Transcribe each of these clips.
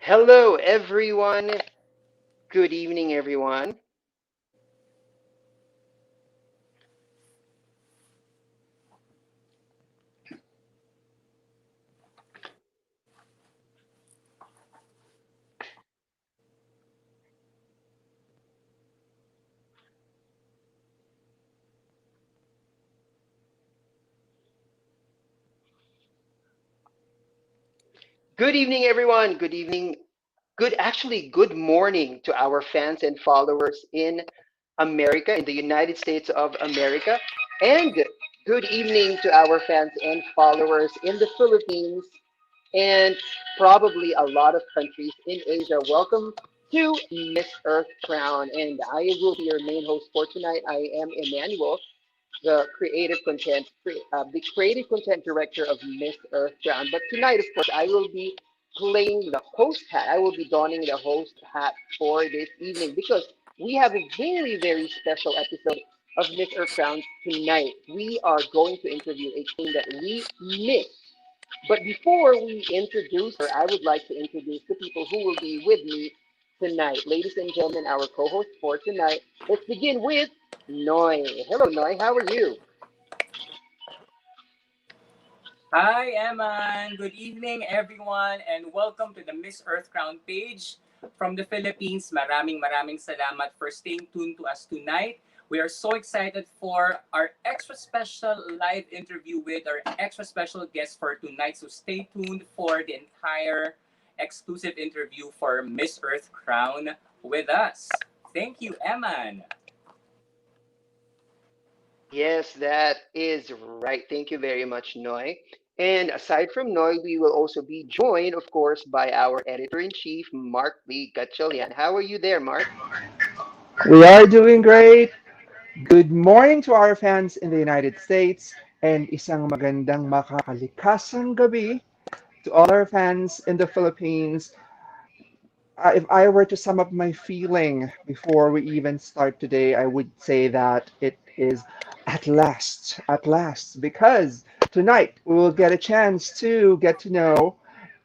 Hello, everyone. Good evening, everyone. Good evening, everyone. Good evening. Good morning to our fans and followers in America, in the United States of America. And good evening to our fans and followers in the Philippines and probably a lot of countries in Asia. Welcome to Miss Earth Crown. And I will be your main host for tonight. I am Emmanuel, the creative content director of Miss Earth Crown. But tonight, of course, I will be playing the host hat. I will be donning the host hat for this evening because we have a very, very special episode of Miss Earth Crown tonight. We are going to interview a queen that we miss. But before we introduce her, I would like to introduce the people who will be with me tonight. Ladies and gentlemen, our co-host for tonight. Let's begin with Noy. Hello, Noy. How are you? Hi, Eman. Good evening, everyone, and welcome to the Miss Earth Crown page from the Philippines. Maraming salamat for staying tuned to us tonight. We are so excited for our extra special live interview with our extra special guest for tonight. So stay tuned for the entire exclusive interview for Miss Earth Crown with us. Thank you, Eman. Yes, that is right. Thank you very much, Noy. And aside from Noy, we will also be joined, of course, by our editor-in-chief, Mark Lee Gatchalian. How are you there, Mark? We are doing great. Good morning to our fans in the United States and isang magandang makalikasang gabi to all our fans in the Philippines. If I were to sum up my feeling before we even start today, I would say that it is at last, because tonight we will get a chance to get to know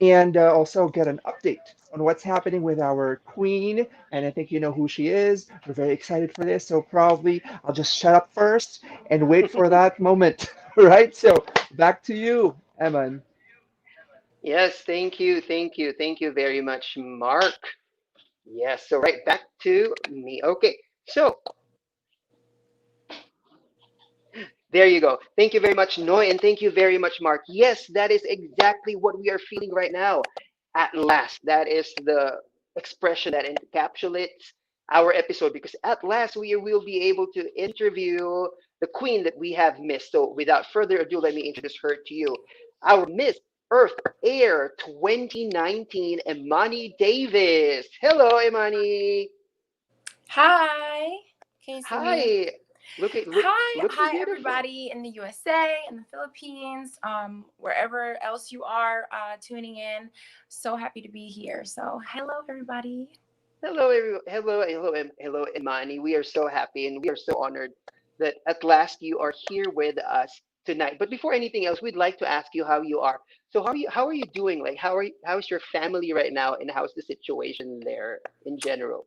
and also get an update on what's happening with our queen. And I think you know who she is. We're very excited for this. So probably I'll just shut up first and wait for that moment. Right? So back to you, Eman. Yes, thank you very much, Mark. Yes, so right back to me. Okay, so there you go. Thank you very much, Noy, and thank you very much, Mark. Yes, that is exactly what we are feeling right now. At last, that is the expression that encapsulates our episode because at last we will be able to interview the queen that we have missed. So, without further ado, let me introduce her to you. Our Miss Earth Air 2019, Emanii Davis. Hello, Emanii. Hi. Can you see me? Hi. Looking Hi, beautiful. everybody in the USA, in the Philippines, wherever else you are tuning in. So happy to be here. So, hello, everybody. Hello, everyone. Hello, Imani. We are so happy and we are so honored that at last you are here with us tonight. But before anything else, we'd like to ask you how you are. So how are you doing? Like how's your family right now and how's the situation there in general?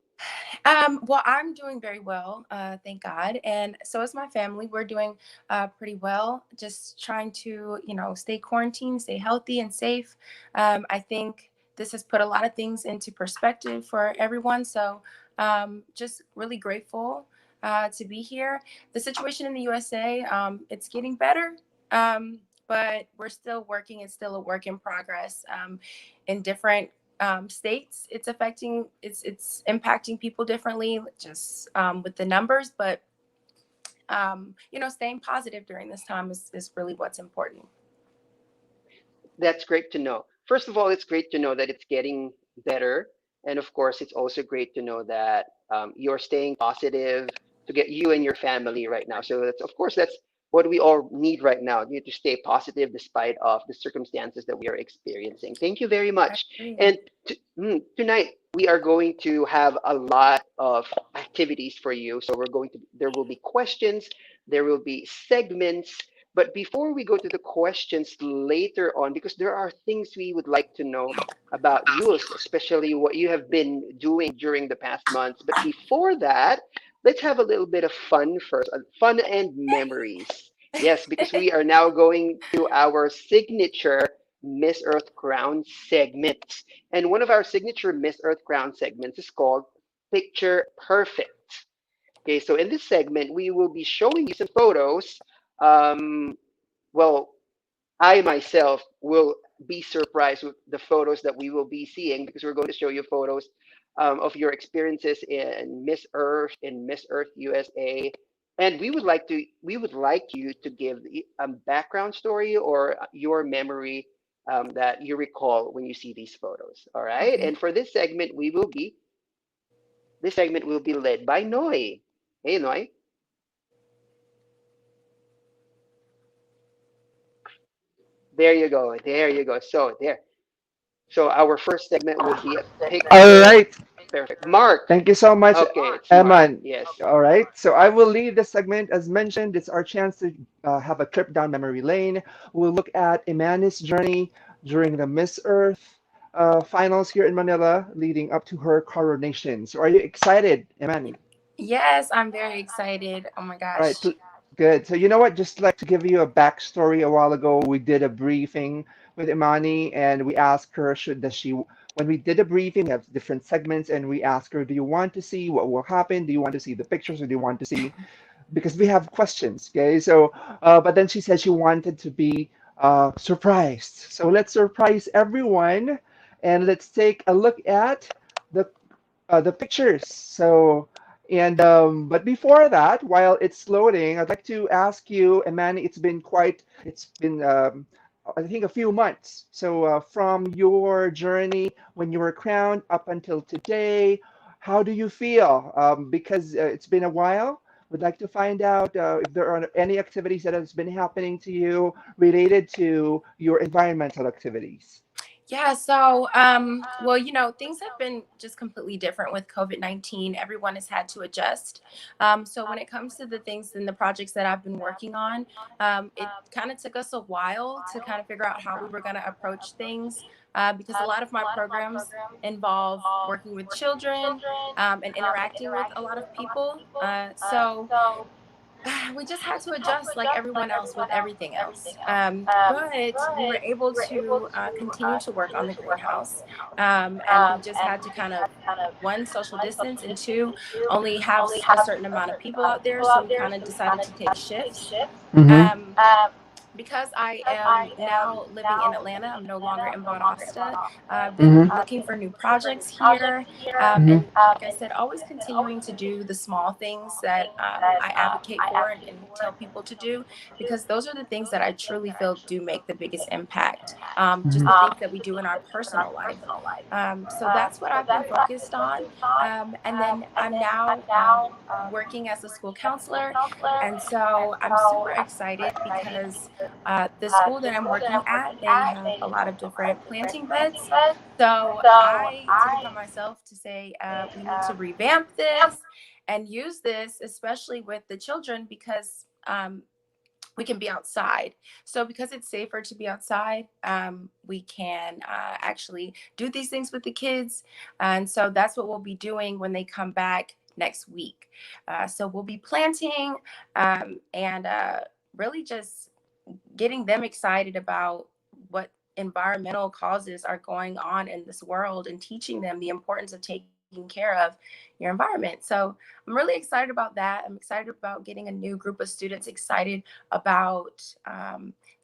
Well, I'm doing very well, thank God, and so is my family. We're doing pretty well. Just trying to, stay quarantined, stay healthy and safe. I think this has put a lot of things into perspective for everyone. So, just really grateful to be here. The situation in the USA, it's getting better. But we're still working. It's still a work in progress in different states. It's impacting people differently, just with the numbers. But staying positive during this time is really what's important. That's great to know. First of all, it's great to know that it's getting better. And of course, it's also great to know that you're staying positive to get you and your family right now. So that's, of course, that's what we all need right now. You need to stay positive despite of the circumstances that we are experiencing. Thank you very I much. agree. And tonight we are going to have a lot of activities for you. So there will be questions, there will be segments, But before we go to the questions later on, because there are things we would like to know about you, especially what you have been doing during the past months. But before that, let's have a little bit of fun first, fun and memories. Yes, because we are now going to our signature Miss Earth Crown segment. And one of our signature Miss Earth Crown segments is called Picture Perfect. Okay, so in this segment, we will be showing you some photos. Um, well, I myself will be surprised with the photos that we will be seeing because we're going to show you photos of your experiences in Miss Earth USA, and we would like you to give a background story or your memory that you recall when you see these photos. All right, Okay. and for this segment will be led by Noy. Hey, Noy. There you go. There you go. So there. So our first segment will be a All picture right. perfect. Mark. Thank you so much, Okay, it's Mark. Eman. Yes. All right. So I will lead this segment. As mentioned, it's our chance to have a trip down memory lane. We'll look at Emani's journey during the Miss Earth finals here in Manila, leading up to her coronation. So are you excited, Emani? Yes, I'm very excited. Oh my All right, gosh. good. So you know what? Just like to give you a backstory. A while ago, we did a briefing with Imani, and we asked her, should does she? When we did a briefing, we have different segments, and we asked her, do you want to see what will happen? Do you want to see the pictures, or do you want to see? Because we have questions. Okay, so but then she said she wanted to be surprised. So let's surprise everyone, and let's take a look at the the pictures. So, and but before that, while it's loading, I'd like to ask you, Amanda, it's been I think a few months. So from your journey when you were crowned up until today, how do you feel? Because it's been a while. Would like to find out if there are any activities that has been happening to you related to your environmental activities. Yeah, so well, things have been just completely different with COVID-19. Everyone has had to adjust. So when it comes to the things and the projects that I've been working on, it kind of took us a while to kind of figure out how we were going to approach things because a lot of my programs involve working with children and interacting with a lot of people. So we just had to adjust like everyone else with everything else. But we were able to continue to work on the greenhouse. And we just had to kind of, one, social distance, and two, only have a certain amount of people out there. So we kind of decided to take shifts. Mm-hmm. Um, because I am now living in Atlanta, I'm no longer in Valdosta. I've been Mm-hmm. looking for new projects here. And like I said, always continuing to do the small things that I advocate for and tell people to do, because those are the things that I truly feel do make the biggest impact. Just the things that we do in our personal life. So that's what I've been focused on. And then I'm now working as a school counselor. And so I'm super excited because the school that I'm working at, they have a lot of different planting beds. So I took upon myself to say we need to revamp this and use this, especially with the children, because we can be outside. So because it's safer to be outside, we can actually do these things with the kids. And so that's what we'll be doing when they come back next week. So we'll be planting and really just getting them excited about what environmental causes are going on in this world and teaching them the importance of taking care of your environment. So I'm really excited about that. I'm excited about getting a new group of students excited about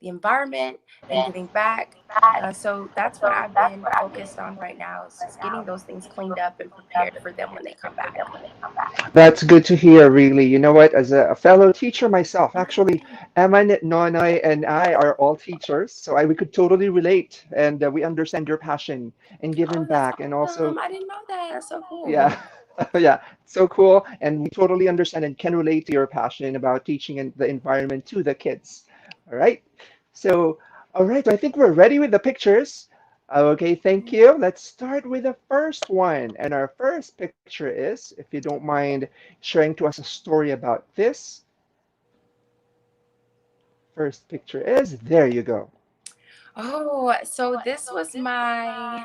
the environment and giving back. So that's what I've been focused on right now, is just getting those things cleaned up and prepared for them when they come back. That's good to hear, really. You know what? As a fellow teacher myself, actually, Eman, Nonay, and I are all teachers, so we could totally relate, and we understand your passion in giving Oh, that's back, and also, awesome. I didn't know that. That's so yeah, cool. yeah, so cool, and we totally understand and can relate to your passion about teaching and the environment to the kids. All right, so, all right, so I think we're ready with the pictures. Okay, thank you. Let's start with the first one. And our first picture is, if you don't mind sharing to us a story about this. first picture is. There you go. Oh, so this was my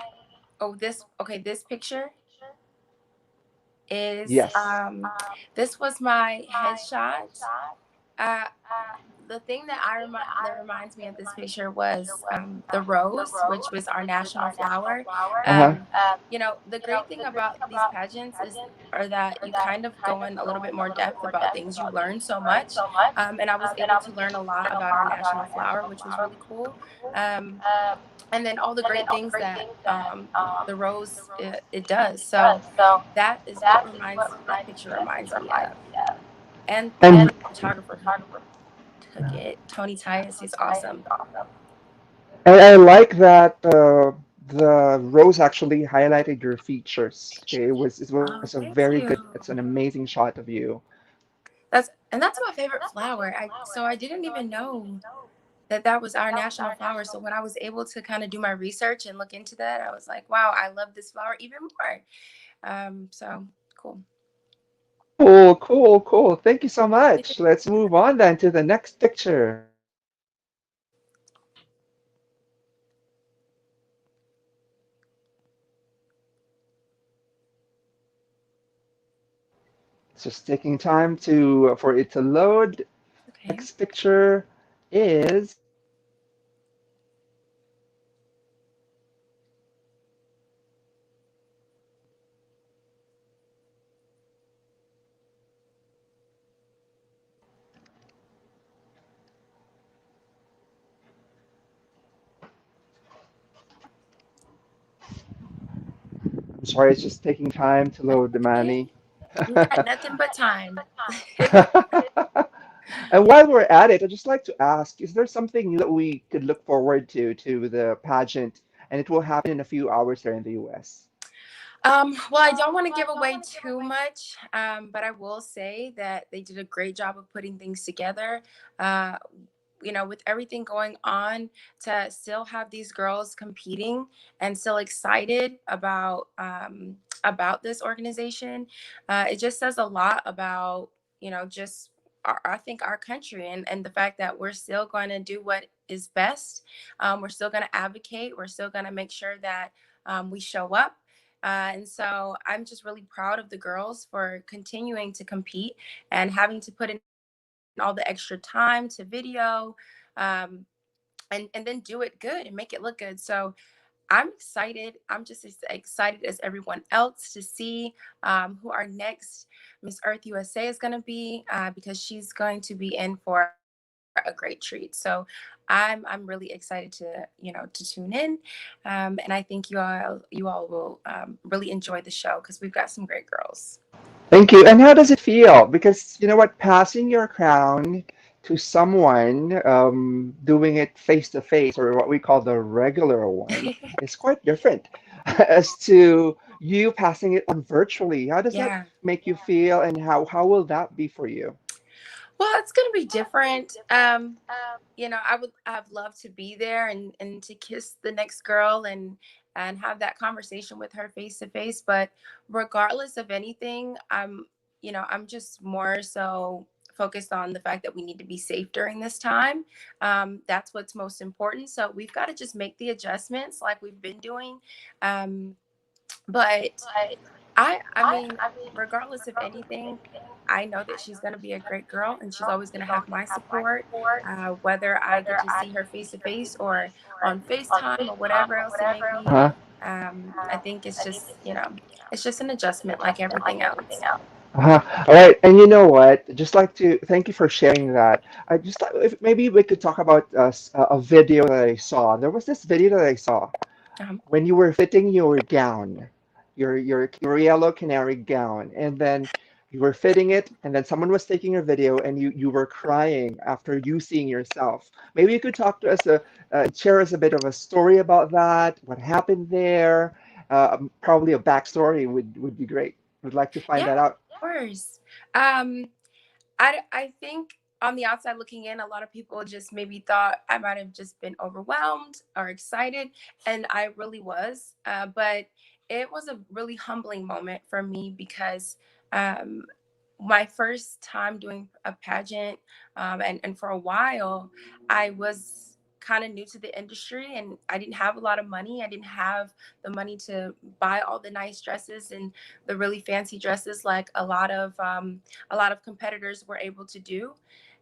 this picture is Yes. this was my headshot. Uh the thing that that reminds me of this picture was the rose, which was our national flower. Uh-huh. Um, the great thing about these pageants is are that you kind of go in a little bit more depth about things. You learn so much, and I was able to learn a lot about our national flower, which was really cool. Um, and then all the great things that the rose it does. So that is what reminds that picture reminds me of, and And the photographer who took it, Tony Tias. He's awesome. and I like that the rose actually highlighted your features. Okay, it was a Oh, very thank good. you. It's an amazing shot of you. That's my favorite flower. I didn't even know that that was our national flower. So when I was able to kind of do my research and look into that, I was like, wow, I love this flower even more. So cool. Cool, cool, cool. Thank you so much. Let's move on then to the next picture. It's just taking time to for it to load. Okay. Next picture is I'm sorry, it's just taking time to That's load the okay. money. We got nothing but time. And while we're at it, I'd just like to ask, is there something new that we could look forward to the pageant? And it will happen in a few hours here in the US. Well, I don't want to give away too much, but I will say that they did a great job of putting things together. Uh, with everything going on, to still have these girls competing and still excited about this organization, it just says a lot about just I think our country and the fact that we're still going to do what is best. We're still going to advocate. We're still going to make sure that we show up. And so I'm just really proud of the girls for continuing to compete and having to put in all the extra time to video, um, and then do it good and make it look good. So I'm excited. I'm just as excited as everyone else to see who our next Miss Earth USA is going to be, because she's going to be in for a great treat. So I'm really excited to tune in, and I think you all will really enjoy the show because we've got some great girls. Thank you. And how does it feel? Because you know what, passing your crown to someone doing it face to face, or what we call the regular one, is quite different as to you passing it on virtually. How does that Yeah. make you feel, and how will that be for you? Well, it's going to be different. I've loved to be there and to kiss the next girl and have that conversation with her face to face. But regardless of anything, I'm just more so focused on the fact that we need to be safe during this time. That's what's most important. So we've got to just make the adjustments like we've been doing. But I mean, regardless of anything, I know that she's going to be a great girl and she's always going to have my support, whether I get to see her face to face or on FaceTime or whatever else it may be. Uh-huh. I think it's just an adjustment like everything else. Uh-huh. All right, and you know what? Just like to thank you for sharing that. I just thought if maybe we could talk about a video that I saw. There was this video that I saw Um, when you were fitting your gown, your yellow canary gown, and then you were fitting it, and then someone was taking your video, and you were crying after you seeing yourself. Maybe you could talk to us, share us a bit of a story about that, what happened there. Probably a backstory would be great. Would like to find yeah, that out. of course. Um, I think on the outside looking in, a lot of people just maybe thought I might have just been overwhelmed or excited, and I really was. But it was a really humbling moment for me because um, my first time doing a pageant, and for a while I was kind of new to the industry, and I didn't have a lot of money. I didn't have the money to buy all the nice dresses and the really fancy dresses like a lot of competitors were able to do.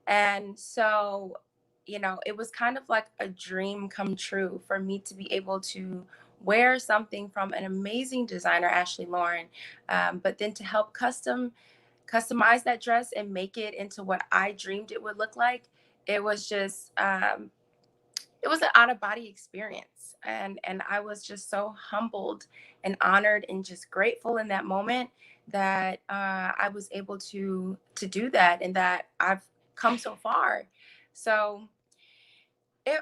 And so, it was kind of like a dream come true for me to be able to wear something from an amazing designer, Ashley Lauren, but then to help customize that dress and make it into what I dreamed it would look like. It was just it was an out of body experience, and I was just so humbled and honored and just grateful in that moment that I was able to do that, and that I've come so far. So it,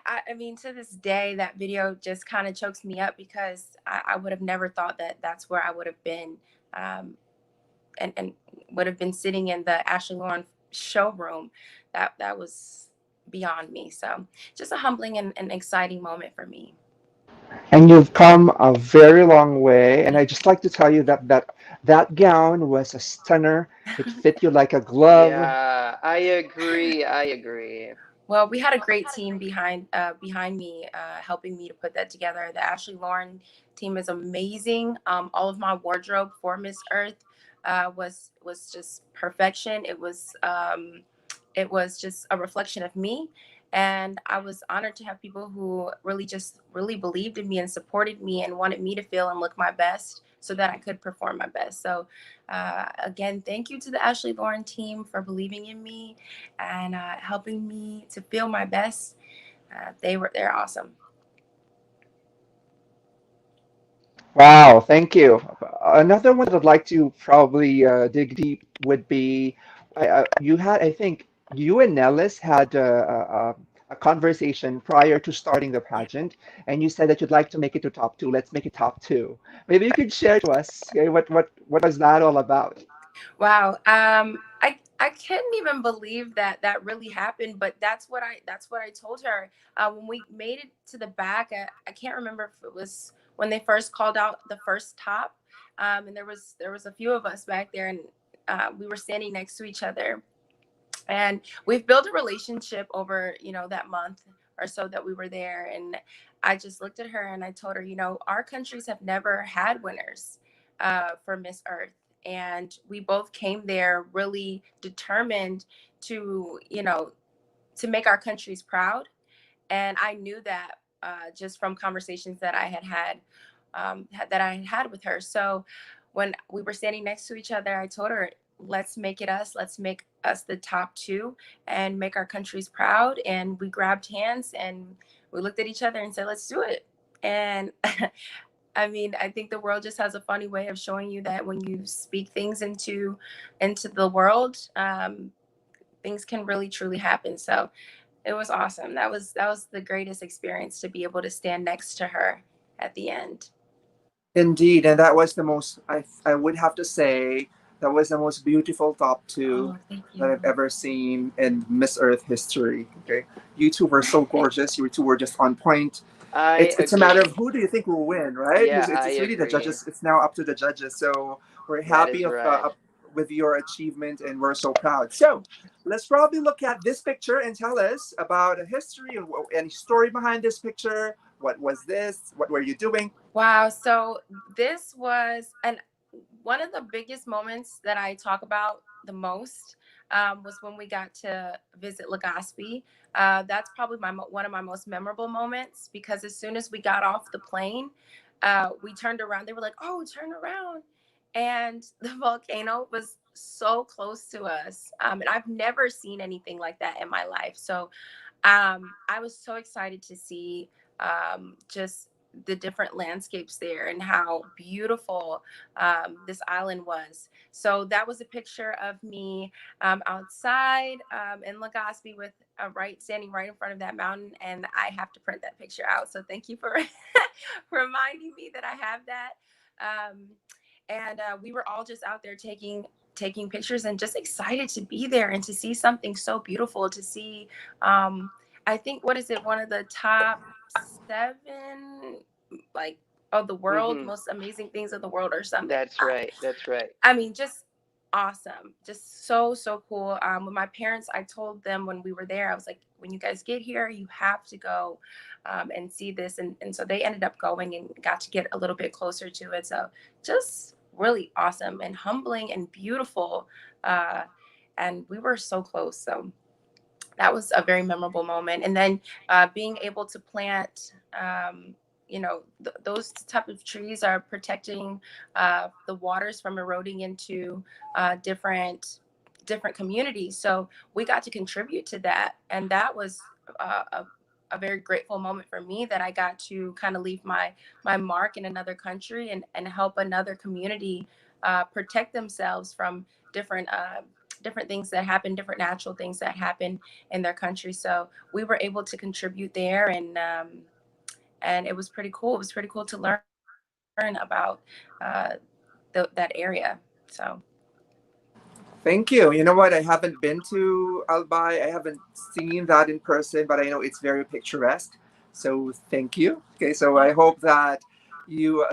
I mean, to this day, that video just kind of chokes me up because I would have never thought that that's where I would have been. Um, and would have been sitting in the Ashley Lauren showroom. That was beyond me. So just a humbling and exciting moment for me. And you've come a very long way. And I just like to tell you that that gown was a stunner. It fit you like a glove. Yeah, I agree. I agree. Well, we had a great team behind me, helping me to put that together. The Ashley Lauren team is amazing. All of my wardrobe for Miss Earth was just perfection. It was just a reflection of me, and I was honored to have people who really believed in me and supported me and wanted me to feel and look my best so that I could perform my best. So, again, thank you to the Ashley Lauren team for believing in me and helping me to feel my best. They're awesome. Wow, thank you. Another one that I'd like to probably dig deep would be you had, I think, you and Nellis had a conversation prior to starting the pageant, and you said that you'd like to make it to top two. Let's make it top two. Maybe you could share to us, okay, what was that all about? Wow. I couldn't even believe that that really happened, but that's what I told her when we made it to the back. I can't remember if it was when they first called out the first top, and there was a few of us back there, and we were standing next to each other, and we've built a relationship over that month or so that we were there. And I just looked at her and I told her, our countries have never had winners for Miss Earth, and we both came there really determined to to make our countries proud. And I knew that just from conversations that that I had with her. So when we were standing next to each other, I told her, "Let's make it us. Let's make us the top two, and make our countries proud." And we grabbed hands and we looked at each other and said, "Let's do it." And I mean, I think the world just has a funny way of showing you that when you speak things into the world, things can really truly happen. So it was awesome. That was the greatest experience to be able to stand next to her at the end. Indeed, and that was the most, I would have to say, that was the most beautiful top two Oh, thank that I've you. ever seen in Miss Earth history. Okay, you two were so gorgeous. You two were just on point. I It's a matter of agree. who do you think will win, right? Yeah, Because I it's really the agree. judges. It's now up to the judges. So we're That happy is right. with your achievement, and we're so proud. So let's probably look at this picture and tell us about a history and any story behind this picture. What was this? What were you doing? Wow. So this was one of the biggest moments that I talk about the most, was when we got to visit Legazpi. That's probably one of my most memorable moments, because as soon as we got off the plane, we turned around. They were like, "Oh, turn around," and the volcano was so close to us, and I've never seen anything like that in my life. So I was so excited to see just the different landscapes there and how beautiful this island was. So that was a picture of me outside in Legazpi with standing right in front of that mountain, and I have to print that picture out. So thank you for reminding me that I have that. Um, and we were all just out there taking pictures and just excited to be there and to see something so beautiful, to see I think, what is it, one of the top seven, like, of the world, Hmm. most amazing things of the world or something. That's right. That's right. I mean, just awesome. Just so, so cool. With my parents, I told them when we were there, I was like, when you guys get here, you have to go and see this. And so they ended up going and got to get a little bit closer to it. So just really awesome and humbling and beautiful. Uh, and we were so close. So that was a very memorable moment. And then being able to plant, those type of trees are protecting the waters from eroding into different communities. So we got to contribute to that, and that was a very grateful moment for me, that I got to kind of leave my mark in another country and help another community protect themselves from different different things that happen, different natural things that happen in their country. So we were able to contribute there, and it was pretty cool. It was pretty cool to learn about that area. So Thank you. You know what? I haven't been to Albay. I haven't seen that in person, but I know it's very picturesque. So thank you. Okay, so yeah, I hope that you,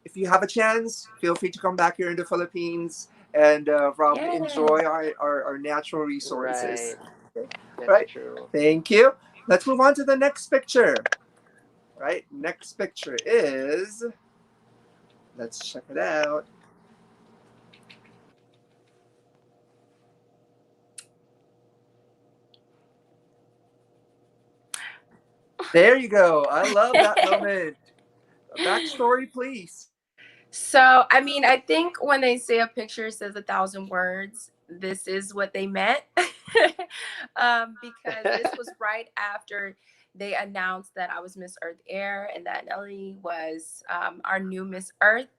if you have a chance, feel free to come back here in the Philippines and probably yeah. enjoy our natural resources. Right. Okay, That's right. true. Thank you. Let's move on to the next picture. Right. Next picture is. Let's check it out. There you go. I love that moment. A backstory, please. So, I mean, I think when they say a picture says a thousand words, this is what they meant. Because this was right after they announced that I was Miss Earth Air and that Nelly was our new Miss Earth.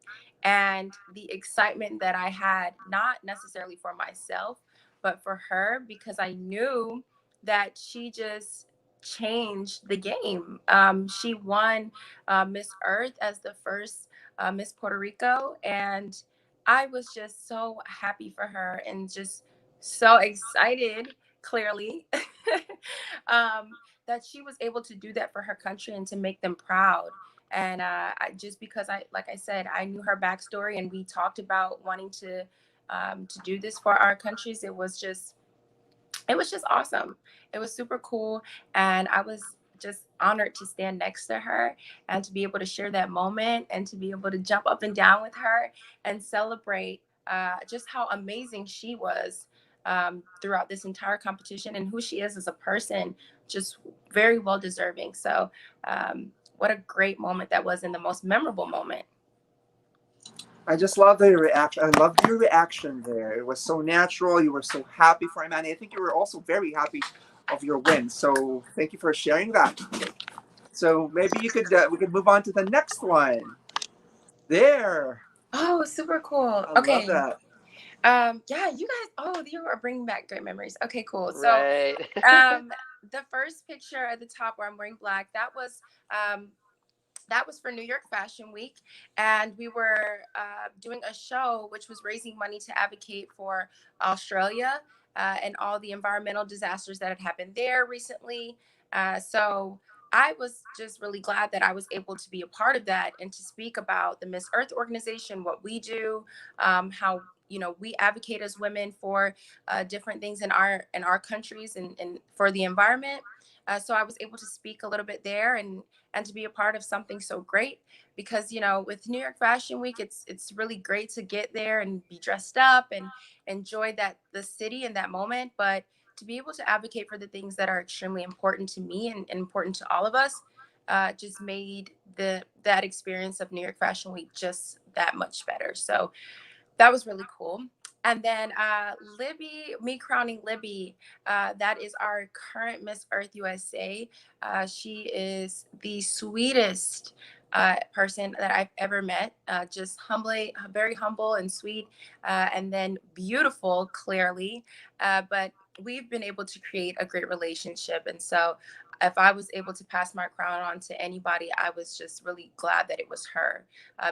And the excitement that I had, not necessarily for myself, but for her, because I knew that she just changed the game. She won Miss Earth as the first Miss Puerto Rico, and I was just so happy for her and just so excited, clearly, that she was able to do that for her country and to make them proud. And just because like I said, I knew her backstory, and we talked about wanting to do this for our countries. It was just awesome. It was super cool. And I was just honored to stand next to her and to be able to share that moment and to be able to jump up and down with her and celebrate just how amazing she was throughout this entire competition, and who she is as a person, just very well deserving. So, what a great moment that was, and the most memorable moment. I just love the reaction. I loved your reaction there. It was so natural. You were so happy for Emanii. I think you were also very happy of your win. So thank you for sharing that. So maybe you could we could move on to the next one. There, Oh, super cool. I love Okay. that. Yeah, you guys, oh, you are bringing back great memories. Okay, cool. So, Right. um, the first picture at the top where I'm wearing black, um, that was for New York Fashion Week, and we were doing a show which was raising money to advocate for Australia and all the environmental disasters that had happened there recently. So I was just really glad that I was able to be a part of that and to speak about the Miss Earth organization, what we do, how we advocate as women for different things in our countries and for the environment. So I was able to speak a little bit there and to be a part of something so great, because with New York Fashion Week, it's really great to get there and be dressed up and enjoy the city in that moment, but to be able to advocate for the things that are extremely important to me and important to all of us just made that experience of New York Fashion Week just that much better. So that was really cool. And then Libby, me crowning Libby, that is our current Miss Earth USA. She is the sweetest person that I've ever met. Just humbly, very humble and sweet, and then beautiful, clearly. But we've been able to create a great relationship. And so if I was able to pass my crown on to anybody, I was just really glad that it was her,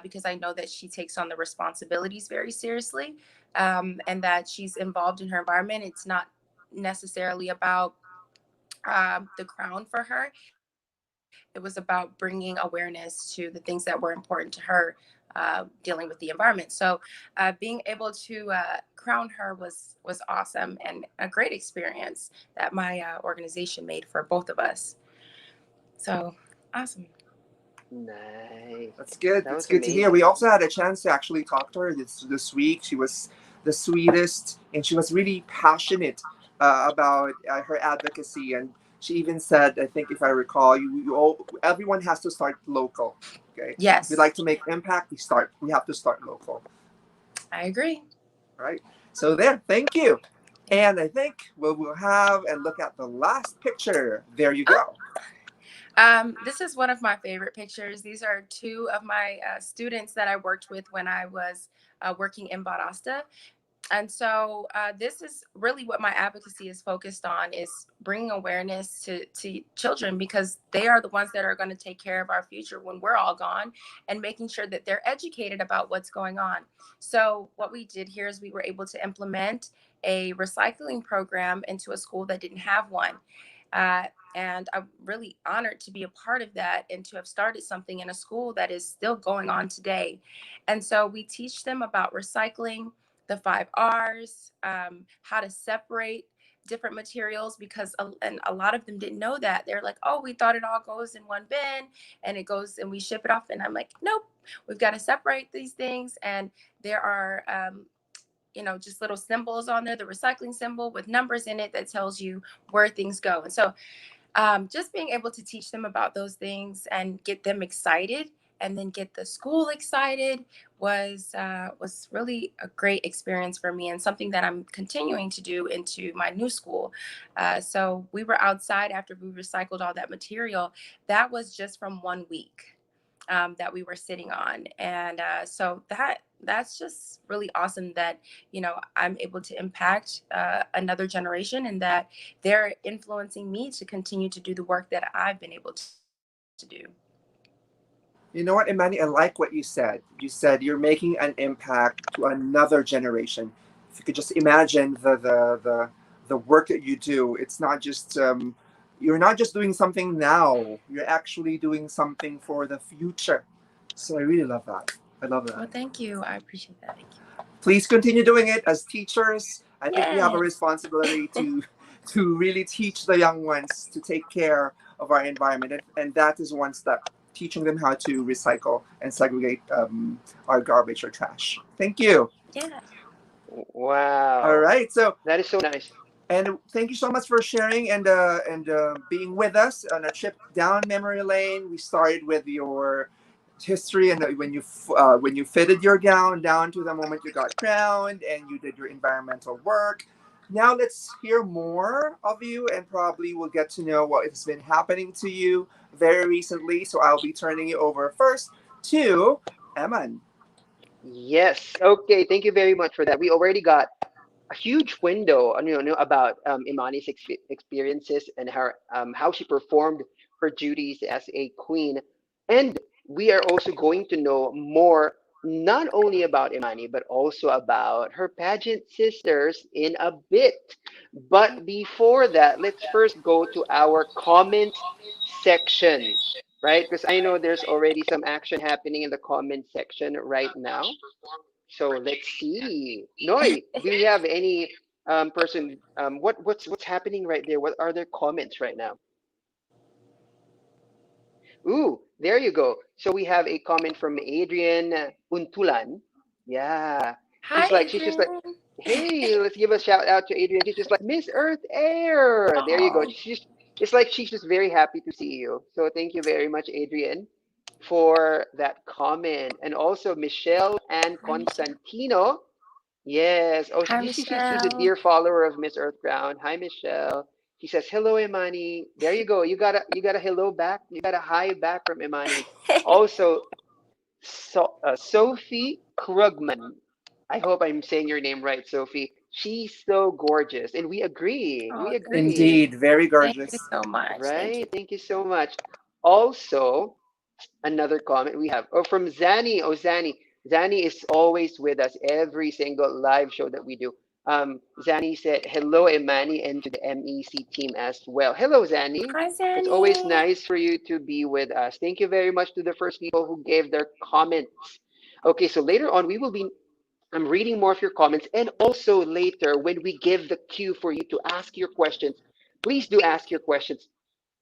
because I know that she takes on the responsibilities very seriously, and that she's involved in her environment. It's not necessarily about the crown for her. It was about bringing awareness to the things that were important to her dealing with the environment. So being able to crown her was awesome and a great experience that my organization made for both of us. So awesome. Nice. That's good. That That's was good to hear. We amazing. also had a chance to actually talk to her this week. She was the sweetest, and she was really passionate about her advocacy. And she even said, I think if I recall, everyone has to start local. Okay, if we Yes, like to make impact, we have to start local. I agree. Right. So there. Thank you. And I think we'll have and look at the last picture. There you go. This is one of my favorite pictures. These are two of my students that I worked with when I was working in Barasta. And so this is really what my advocacy is focused on, is bringing awareness to children, because they are the ones that are going to take care of our future when we're all gone, and making sure that they're educated about what's going on. So what we did here is we were able to implement a recycling program into a school that didn't have one. Uh, and I'm really honored to be a part of that and to have started something in a school that is still going on today. And so we teach them about recycling, the 5 R's, how to separate different materials, because and a lot of them didn't know that. They're like, oh, we thought it all goes in one bin and it goes and we ship it off. And I'm like, nope, we've got to separate these things. And there are, just little symbols on there, the recycling symbol with numbers in it that tells you where things go. And so just being able to teach them about those things and get them excited, and then get the school excited, was really a great experience for me, and something that I'm continuing to do into my new school. So we were outside after we recycled all that material. That was just from 1 week that we were sitting on, and so that's just really awesome that I'm able to impact another generation, and that they're influencing me to continue to do the work that I've been able to do. You know what, Emani, I like what you said. You said you're making an impact to another generation. If you could just imagine the work that you do, it's not just you're not just doing something now. You're actually doing something for the future. So I really love that. I love Well, that. thank you. I appreciate that. Thank Please continue doing it as teachers. I you. think we have a Yes. responsibility to really teach the young ones to take care of our environment, and that is one step, teaching them how to recycle and segregate our garbage or trash. Thank you. Yeah. All Wow. right, so That is so nice. and thank you so much for sharing and being with us on a trip down memory lane. We started with your history and when you fitted your gown down to the moment you got crowned and you did your environmental work. Now let's hear more of you, and probably we'll get to know what has been happening to you very recently. So I'll be turning you over first to Eman. Yes. Okay. Thank you very much for that. We already got a huge window on about Imani's experiences and her how she performed her duties as a queen, and we are also going to know more not only about Imani but also about her pageant sisters in a bit. But before that, let's first go to our comments section, right? Because I know there's already some action happening in the comment section right now. So let's see. Noi, do you have any person? What's happening right there? What are their comments right now? Ooh, there you go. So we have a comment from Adrian Untulan. Yeah, Hi, she's just like, Adrian. hey, let's give a shout out to Adrian. She's just like Miss Earth Air. There you go. Oh, It's like she's just very happy to see you. So thank you very much, Adrian, for that comment, and also Michelle and hi, Michelle. Constantino. Yes. Oh, Hi, she's a Michelle. dear follower of Miss Earthground. Hi, Michelle. She says, "Hello, Imani." There you go. You got a hello back. You got a hi back from Imani. Also, Sophie Krugman. I hope I'm saying your name right, Sophie. She's so gorgeous, and we agree. Oh, We thank agree. Indeed, very you gorgeous. so much. Thank you. Right? Thank you so much. Also, another comment we have from Zani. Oh, Zani is always with us every single live show that we do. Zani said hello, Emani, and to the MEC team as well. Hello, Zani. Hi, It's always Zanny. nice for you to be with us. Thank you very much to the first people who gave their comments. Okay, so later on, we will be I'm reading more of your comments. And also later, when we give the cue for you to ask your questions, please do ask your questions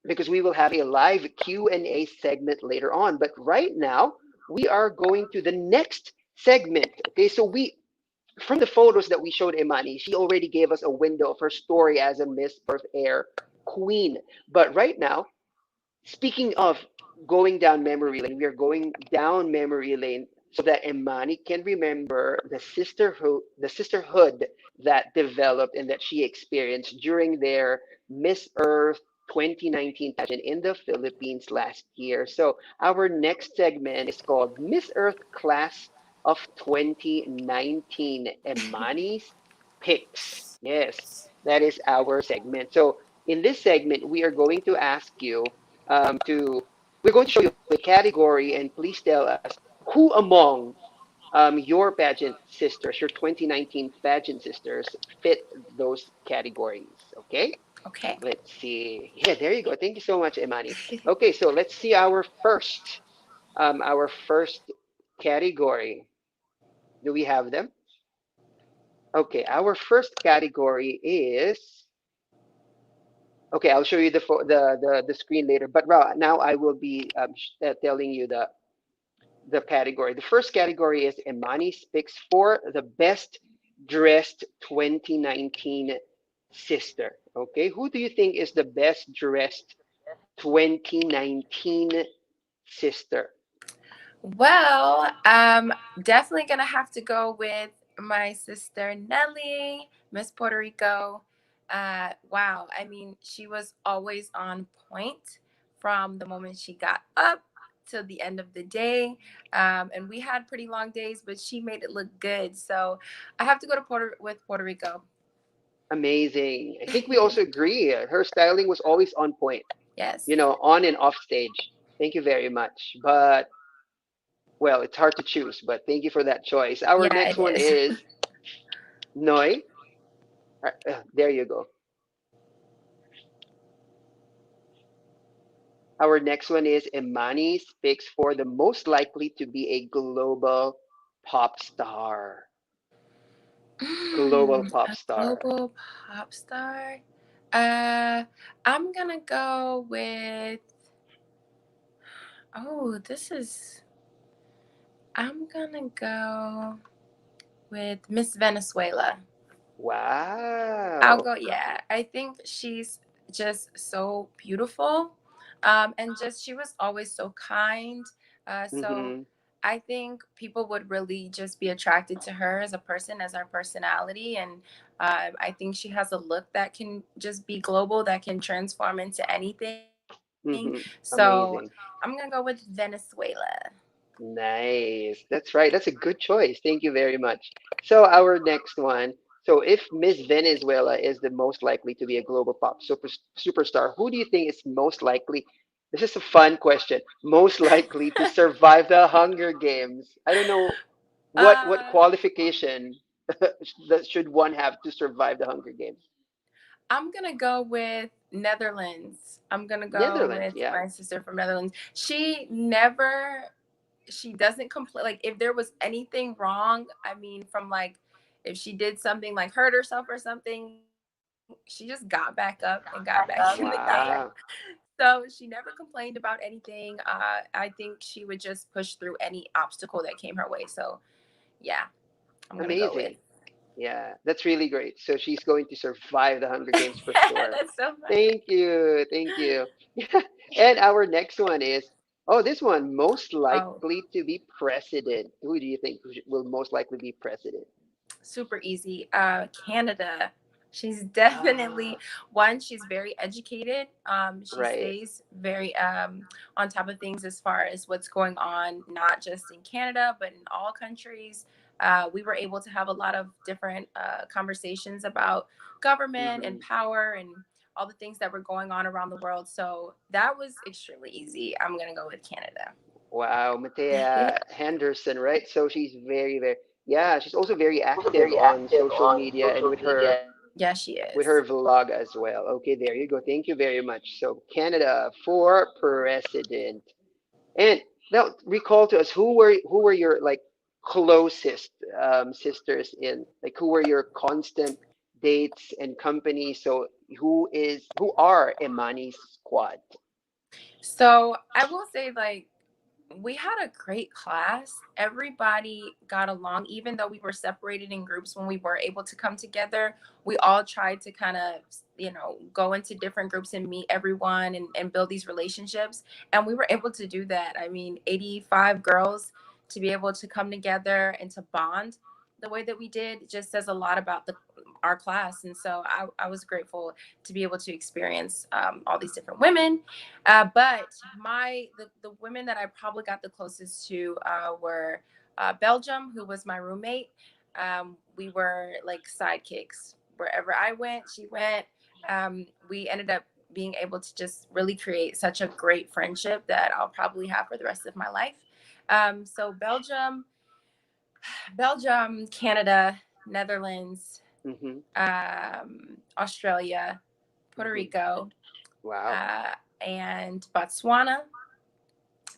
because we will have a live Q&A segment later on. But right now, we are going to the next segment. Okay, so from the photos that we showed Imani, she already gave us a window of her story as a Miss Earth Air queen. But right now, speaking of going down memory lane, we are going down memory lane so that Imani can remember the sisterhood that developed and that she experienced during their Miss Earth 2019 pageant in the Philippines last year. So our next segment is called Miss Earth Class of 2019, Imani's Picks. Yes, that is our segment. So in this segment, we are going to ask you to we're going to show you a category and please tell us who among your pageant sisters, your 2019 pageant sisters, fit those categories. Okay, Okay. let's see. Yeah, there you go. Thank you so much, Imani. Okay, so let's see our first category. Do we have them? Okay, our first category is okay. I'll show you the screen later, but now I will be telling you the category. The first category is Emani's picks for the best dressed 2019 sister. Okay, who do you think is the best dressed 2019 sister? Well, definitely gonna have to go with my sister Nelly, Miss Puerto Rico. Wow, I mean, she was always on point from the moment she got up till the end of the day. And we had pretty long days, but she made it look good. So I have to go to Puerto Rico. Amazing. I think we also agree. Her styling was always on point, Yes. on and off stage. Thank you very much. But well, it's hard to choose, but thank you for that choice. Our Yeah, next it one is. is Noi. There you go. Our next one is Imani's picks for the most likely to be a global pop star. Global pop A star. global pop star. Uh, I'm gonna go with. Oh, this is. I'm gonna go with Miss Venezuela. I'll Wow. go. Yeah, I think she's just so beautiful, and just she was always so kind. So Hmm. I think people would really just be attracted to her as a person, as her personality, and I think she has a look that can just be global, that can transform into anything. Hmm. So I'm Amazing. gonna go with Venezuela. Nice. That's right. That's a good choice. Thank you very much. So our next one. So if Miss Venezuela is the most likely to be a global pop superstar, who do you think is most likely? This is a fun question. Most likely to survive the Hunger Games. I don't know what Uh, qualification that should one have to survive the Hunger Games. I'm gonna go with Netherlands. I'm gonna go Netherlands, with yeah. my sister from Netherlands. She doesn't complain. Like if there was anything wrong, I mean, from like if she did something like hurt herself or something, she just got back up and got back in the game. Wow. So she never complained about anything. I think she would just push through any obstacle that came her way. So yeah, I'm gonna go with. Amazing. Yeah, that's really great. So she's going to survive the Hunger Games for sure. That's so funny. Thank you. Thank you. And our next one is, oh, this one, most Oh, likely to be president. Who do you think will most likely be president? super easy. Canada. She's Ah, definitely one. She's very educated. She right. stays very on top of things as far as what's going on, not just in Canada, but in all countries. We were able to have a lot of different conversations about government and Hmm. power and all the things that were going on around the world. So that was extremely easy. I'm going to go with Canada. Wow, Matea Henderson, right? So she's very, very, yeah, she's also very active on social media and Yeah, she with is. her vlog as well. Okay, there you go. Thank you very much. So Canada for president. And now recall to us who were your like closest sisters in, like, who were your constant dates and company? So who are Emani's squad? So I will say, like, we had a great class. Everybody got along, even though we were separated in groups. When we were able to come together, we all tried to kind of, go into different groups and meet everyone and build these relationships. And we were able to do that. I mean, 85 girls to be able to come together and to bond the way that we did just says a lot about our class. And so I was grateful to be able to experience all these different women. But the women that I probably got the closest to were Belgium, who was my roommate. We were like sidekicks. Wherever I went, she went. We ended up being able to just really create such a great friendship that I'll probably have for the rest of my life. So Belgium, Canada, Netherlands, Hmm. Australia, Puerto Hmm. Rico, Wow. uh, and Botswana,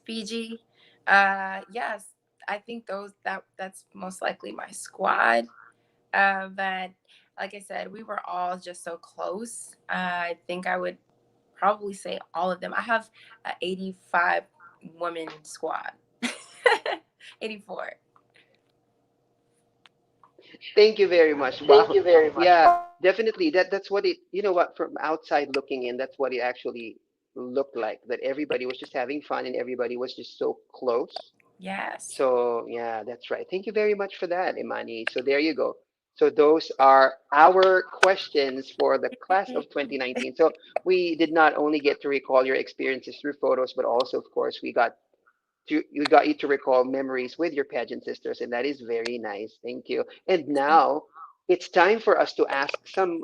Fiji. Yes, I think that's most likely my squad. But like I said, we were all just so close. I think I would probably say all of them. I have an 85 woman squad. 84. Thank you very much. Wow. Yeah, definitely. That's what it, you know what, from outside looking in, that's what it actually looked like. That everybody was just having fun and everybody was just so close. Yes. So yeah, that's right. Thank you very much for that, Imani. So there you go. So those are our questions for the class of 2019. So we did not only get to recall your experiences through photos, but also, of course, we got you to recall memories with your pageant sisters, and that is very nice. Thank you. And now it's time for us to ask some.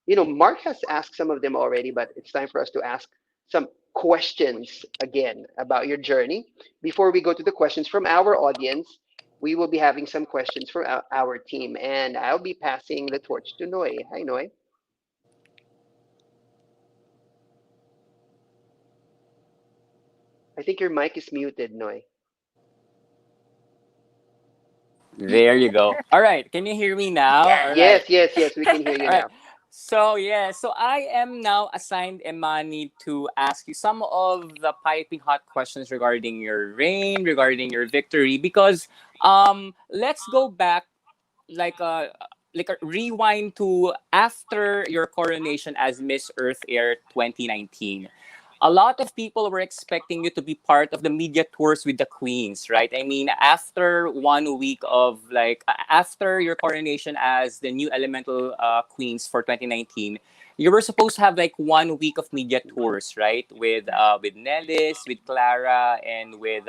Mark has asked some of them already, but it's time for us to ask some questions again about your journey. Before we go to the questions from our audience, we will be having some questions from our team, and I'll be passing the torch to Noy. Hi, Noy. I think your mic is muted, Noy. There you go. All right. Can you hear me now? All Yes. right. Yes, yes, yes. We can hear you All right. now. So yeah, so I am now assigned Emani to ask you some of the piping hot questions regarding your reign, regarding your victory, because let's go back like a rewind to after your coronation as Miss Earth Air 2019. A lot of people were expecting you to be part of the media tours with the queens, right? I mean, after 1 week of after your coronation as the new elemental queens for 2019, you were supposed to have like 1 week of media tours, right? With Nellis, with Clara, and with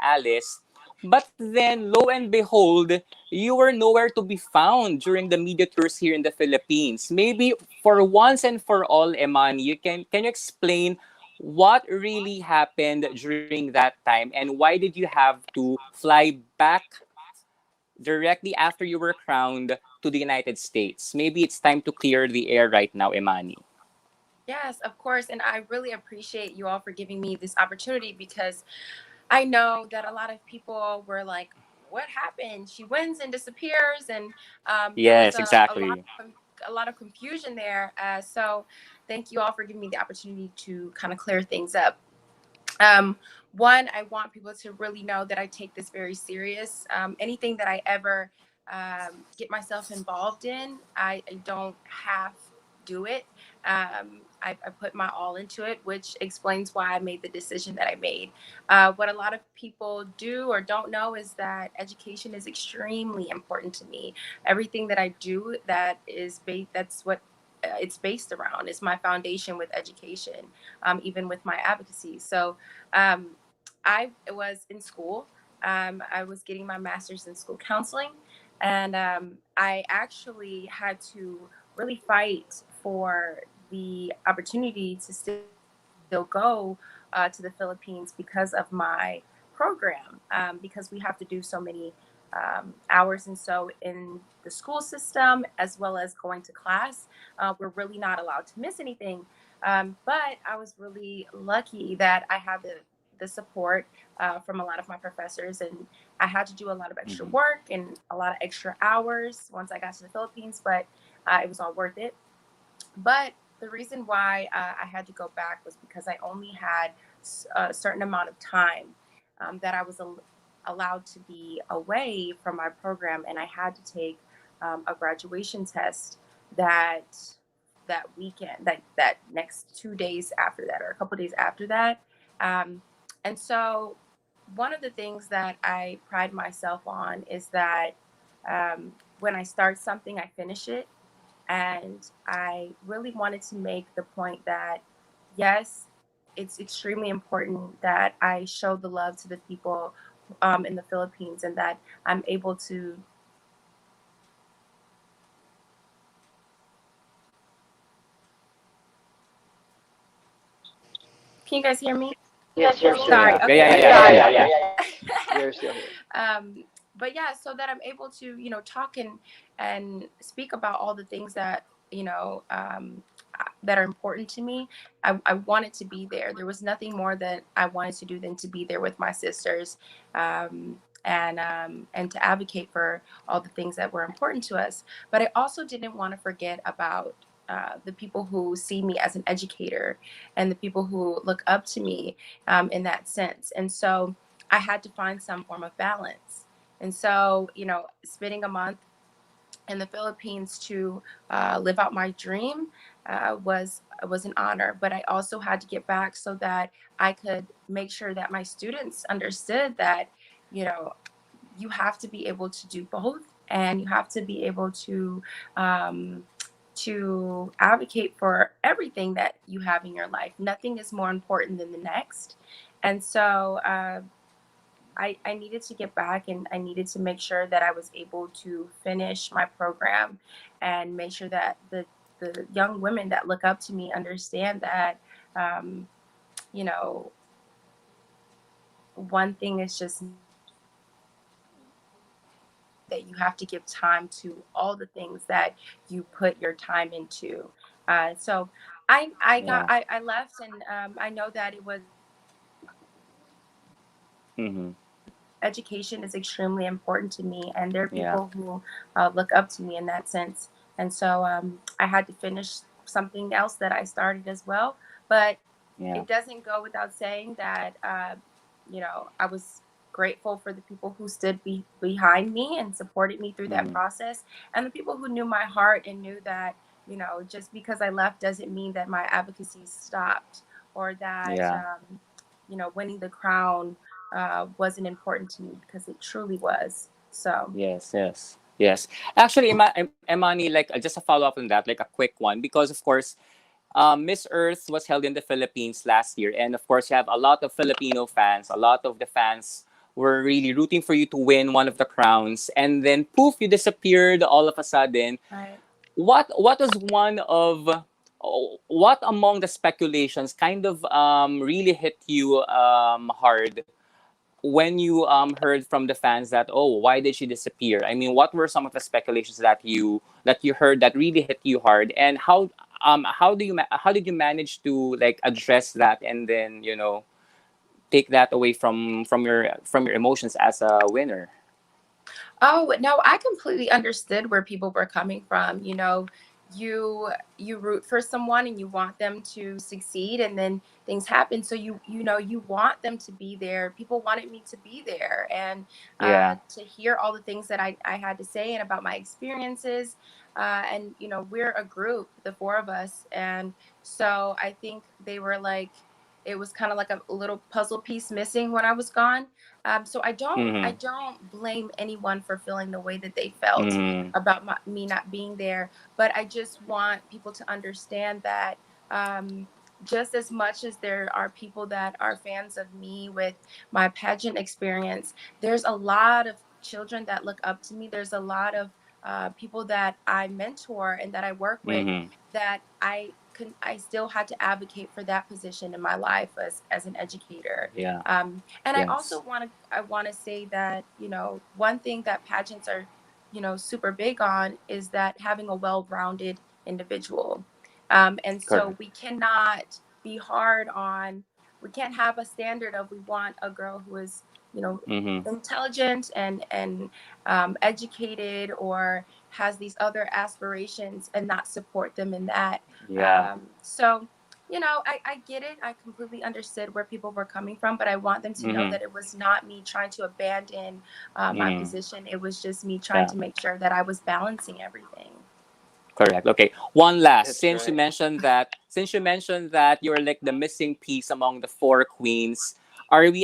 Alice. But then, lo and behold, you were nowhere to be found during the media tours here in the Philippines. Maybe for once and for all, Eman, can you explain what really happened during that time and why did you have to fly back directly after you were crowned to the United States? Maybe it's time to clear the air right now, Emani. Yes, of course. And I really appreciate you all for giving me this opportunity because I know that a lot of people were like, "What happened? She wins and disappears," and there was Yes, exactly. a lot of confusion there. So, thank you all for giving me the opportunity to kind of clear things up. Um, One, I want people to really know that I take this very serious. Anything that I ever get myself involved in, I don't half do it. I put my all into it, which explains why I made the decision that I made. What a lot of people do or don't know is that education is extremely important to me. Everything that I do that's what it's based around. It's my foundation with education, even with my advocacy. So um, I was in school. I was getting my master's in school counseling, and I actually had to really fight for the opportunity to still go to the Philippines because of my program, because we have to do so many hours and so in the school system as well as going to class. We're really not allowed to miss anything. But I was really lucky that I had the support from a lot of my professors, and I had to do a lot of extra Mhm. work and a lot of extra hours once I got to the Philippines, but it was all worth it. But the reason why I had to go back was because I only had a certain amount of time that I was allowed to be away from my program, and I had to take a graduation test that weekend, that next 2 days after that, or a couple days after that. Um, and so, one of the things that I pride myself on is that when I start something, I finish it, and I really wanted to make the point that, yes, it's extremely important that I show the love to the people in the Philippines, and that I'm able to. Can you guys hear me? Yes, you're still Sorry. here. Yeah. Yeah. Okay. Yeah. Okay. Yeah. Yeah. Yeah. You're still here. um, but yeah, so that I'm able to, talk and speak about all the things that that are important to me. I wanted to be there. There was nothing more that I wanted to do than to be there with my sisters, and to advocate for all the things that were important to us. But I also didn't want to forget about the people who see me as an educator, and the people who look up to me in that sense. And so I had to find some form of balance. And so, spending a month in the Philippines to live out my dream was an honor. But I also had to get back so that I could make sure that my students understood that, you know, you have to be able to do both, and you have to be able um, to advocate for everything that you have in your life. Nothing is more important than the next. And so I needed to get back, and I needed to make sure that I was able to finish my program and make sure that the young women that look up to me understand that, um, you know, one thing is just that you have to give time to all the things that you put your time into. So Yeah. I left, and I know that it was. Mhm. Education is extremely important to me, and there are Yeah. people who look up to me in that sense. And so I had to finish something else that I started as well. But Yeah. it doesn't go without saying that I was grateful for the people who stood behind me and supported me through that Mhm. process, and the people who knew my heart and knew that, just because I left doesn't mean that my advocacy stopped, or that Yeah. winning the crown wasn't important to me, because it truly was. So. Yes. Yes. Yes. Actually, Emani, like just a follow up on that, like a quick one, because of course, Miss Earth was held in the Philippines last year, and of course, you have a lot of Filipino fans. A lot of the fans were really rooting for you to win one of the crowns, and then poof, you disappeared all of a sudden. Right. What was one of what among the speculations kind of really hit you hard when you heard from the fans that, oh, why did she disappear? I mean, what were some of the speculations that you heard that really hit you hard, and how did you manage to like address that, and then take that away from your emotions as a winner? Oh, no, I completely understood where people were coming from. You root for someone and you want them to succeed, and then things happen. So you want them to be there. People wanted me to be there, and Yeah. to hear all the things that I had to say and about my experiences. And we're a group, the four of us, and so I think they were like, it was kind of like a little puzzle piece missing when I was gone. So I Mm-hmm. don't blame anyone for feeling the way that they felt Mm-hmm. about me not being there, but I just want people to understand that, just as much as there are people that are fans of me with my pageant experience, there's a lot of children that look up to me. There's a lot of people that I mentor and that I work with, Mm-hmm. that I still had to advocate for that position in my life as an educator. Yeah. And I Yes. also want to say that, one thing that pageants are, super big on is that having a well-rounded individual. And Correct. so we cannot be hard on we can't have a standard of we want a girl who is, you know, Mm-hmm. intelligent and educated or has these other aspirations and not support them in that. Yeah. So you know, I get it. I completely understood where people were coming from, but I want them to know Mm-hmm. that it was not me trying to abandon my Mm-hmm. position. It was just me trying Yeah. to make sure that I was balancing everything. Correct. Okay. One last. That's right. Since you mentioned that you're like the missing piece among the four queens, are we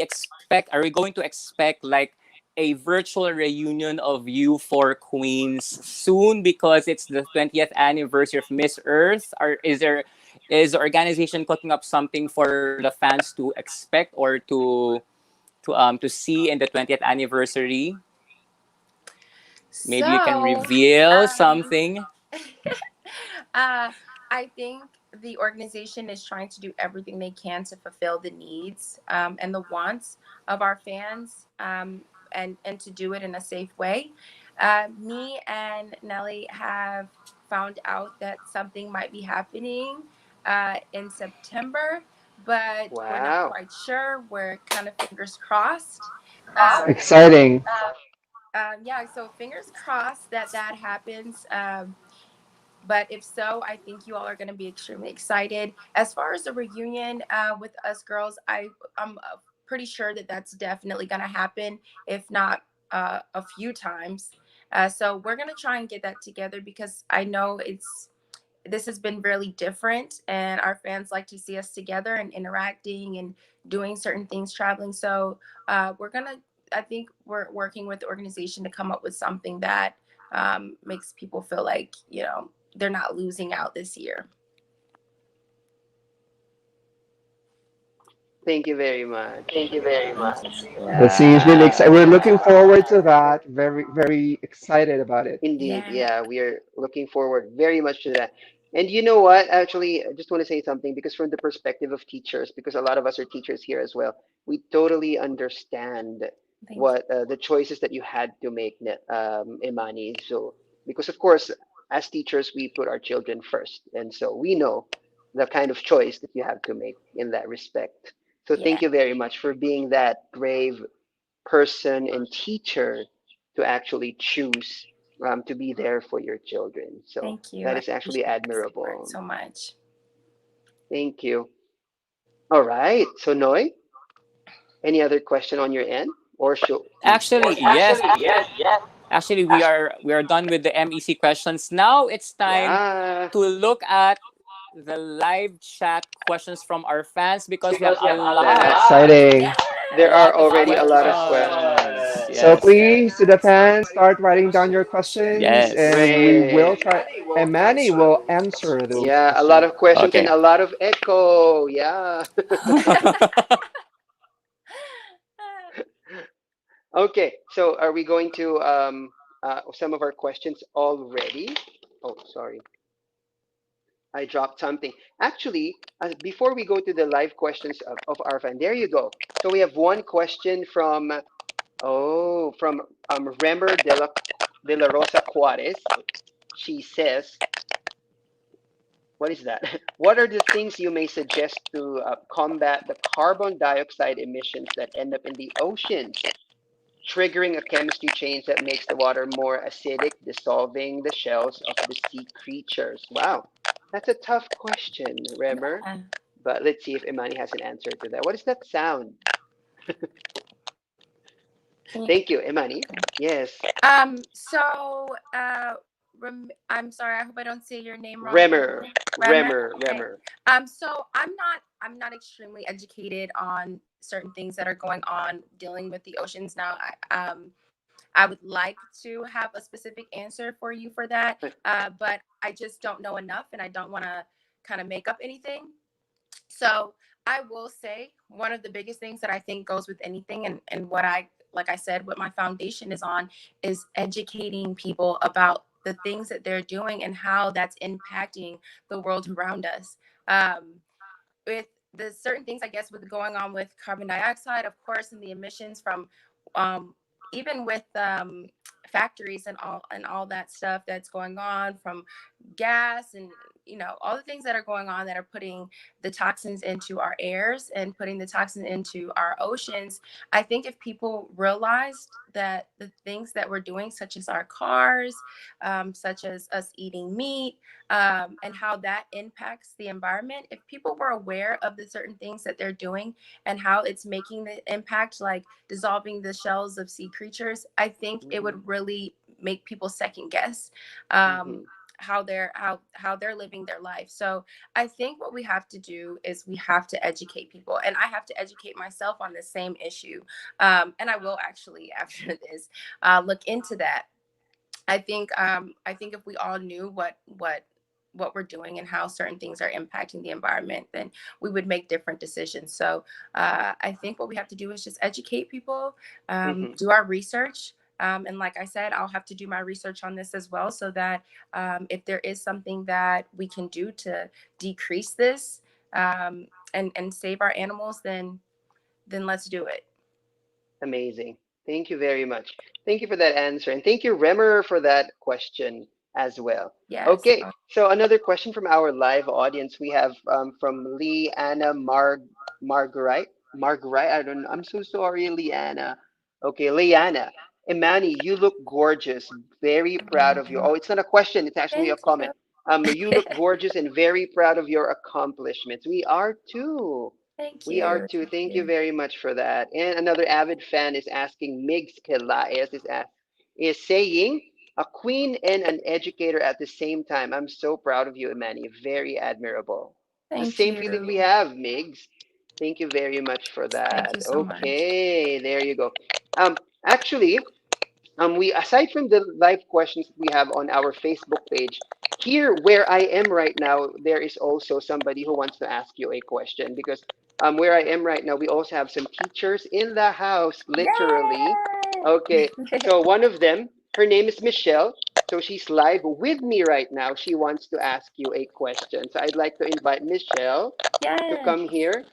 going to expect like a virtual reunion of you four queens soon because it's the 20th anniversary of Miss Earth? Or is the organization cooking up something for the fans to expect or to see in the 20th anniversary? Maybe you can So, reveal um, something. uh, I think the organization is trying to do everything they can to fulfill the needs and the wants of our fans, and to do it in a safe way. Me and Nelly have found out that something might be happening in September, but we're not Wow. quite sure. We're kind of fingers crossed. Um, Exciting. yeah, so fingers crossed that that happens. But if so, I think you all are going to be extremely excited. As far as the reunion with us girls, I'm pretty sure that that's definitely going to happen, if not a few times. So we're going to try and get that together because I know this has been really different and our fans like to see us together and interacting and doing certain things, traveling. So we're gonna I think we're working with the organization to come up with something that makes people feel like, you know, they're not losing out this year. Thank you very much. Thank you. That seems really exciting. Yeah. We're looking forward to that. Very, very excited about it. Indeed, Yeah, yeah, we are looking forward very much to that. And you know what? Actually, I just want to say something because from the perspective of teachers, because a lot of us are teachers here as well, we totally understand thank you. what the choices that you had to make, Imani. So, because of course, as teachers, we put our children first, and so we know the kind of choice that you have to make in that respect. So, Yeah, thank you very much for being that brave person and teacher to actually choose to be there for your children. So thank you. that I is actually appreciate the support admirable. so much. Thank you. All right. So Noy, any other question on your end, or should Actually, yes. Actually, we are done with the MEC questions. Now it's time yeah, to look at the live chat questions from our fans because we have that Exciting. a there are lot of already a lot of questions. questions. So Yes. please, to the fans, start writing down your questions, Yes. and we will Great. try. And Manny will answer those Yeah, a lot questions. of questions and Okay. a lot of echo. Yeah. Okay, so are we going to some of our questions already? Oh, sorry, I dropped something. Actually, before we go to the live questions of our fan, there you go. So we have one question from from Remer de la Rosa Juarez. She says, "What is that? What are the things you may suggest to combat the carbon dioxide emissions that end up in the oceans, triggering a chemistry change that makes the water more acidic, dissolving the shells of the sea creatures?" Wow, that's a tough question, Remer. Yeah. But let's see if Imani has an answer to that. What is that sound? Can you, Thank you, Imani. Yes, so I'm sorry, I hope I don't say your name wrong. Can you Remer, repeat? Remer? Remer, Okay. Remer. So I'm not extremely educated on certain things that are going on dealing with the oceans now. I would like to have a specific answer for you for that, but I just don't know enough, and I don't want to kind of make up anything. So I will say one of the biggest things that I think goes with anything, and what I, like I said, what my foundation is on, is educating people about the things that they're doing and how that's impacting the world around us. With the certain things, I guess, with going on with carbon dioxide, of course, and the emissions from um, even with factories and all that stuff that's going on from gas and all the things that are going on that are putting the toxins into our airs and putting the toxins into our oceans. I think if people realized that the things that we're doing, such as our cars, such as us eating meat, and how that impacts the environment, if people were aware of the certain things that they're doing and how it's making the impact, like dissolving the shells of sea creatures, I think it Mm-hmm. would really make people second guess Mm-hmm. how they're living their life. So I think what we have to do is we have to educate people, and I have to educate myself on the same issue. And I will actually after this look into that. I think if we all knew what we're doing and how certain things are impacting the environment, then we would make different decisions. So I think what we have to do is just educate people, Mm-hmm. do our research. And like I said, I'll have to do my research on this as well, so that if there is something that we can do to decrease this, and save our animals, then let's do it. Amazing. Thank you very much. Thank you for that answer. And thank you, Remer, for that question as well. Yes. Okay, so another question from our live audience we have from Lee Anna Marguerite. Marguerite, I don't know. I'm so sorry, Leanna. Okay, Leanna. Imani, you look gorgeous. Very proud of you. Oh, it's not a question, it's actually a Thank comment. You you. look gorgeous and very proud of your accomplishments. We are too. Thank We are you. too. Thank Thank you you. very much for that. And another avid fan is asking, Migs Kelaes is saying, a queen and an educator at the same time. I'm so proud of you, Imani. Very admirable. The Thank same feeling we you. have, Migs. Thank you very much for Thank that. you so much. Okay, there you go. Actually, we aside from the live questions we have on our Facebook page, here where I am right now, there is also somebody who wants to ask you a question because where I am right now, we also have some teachers in the house, literally. Okay, Yay! so one of them, her name is Michelle. So she's live with me right now. She wants to ask you a question. So I'd like to invite Michelle to Yes. come here.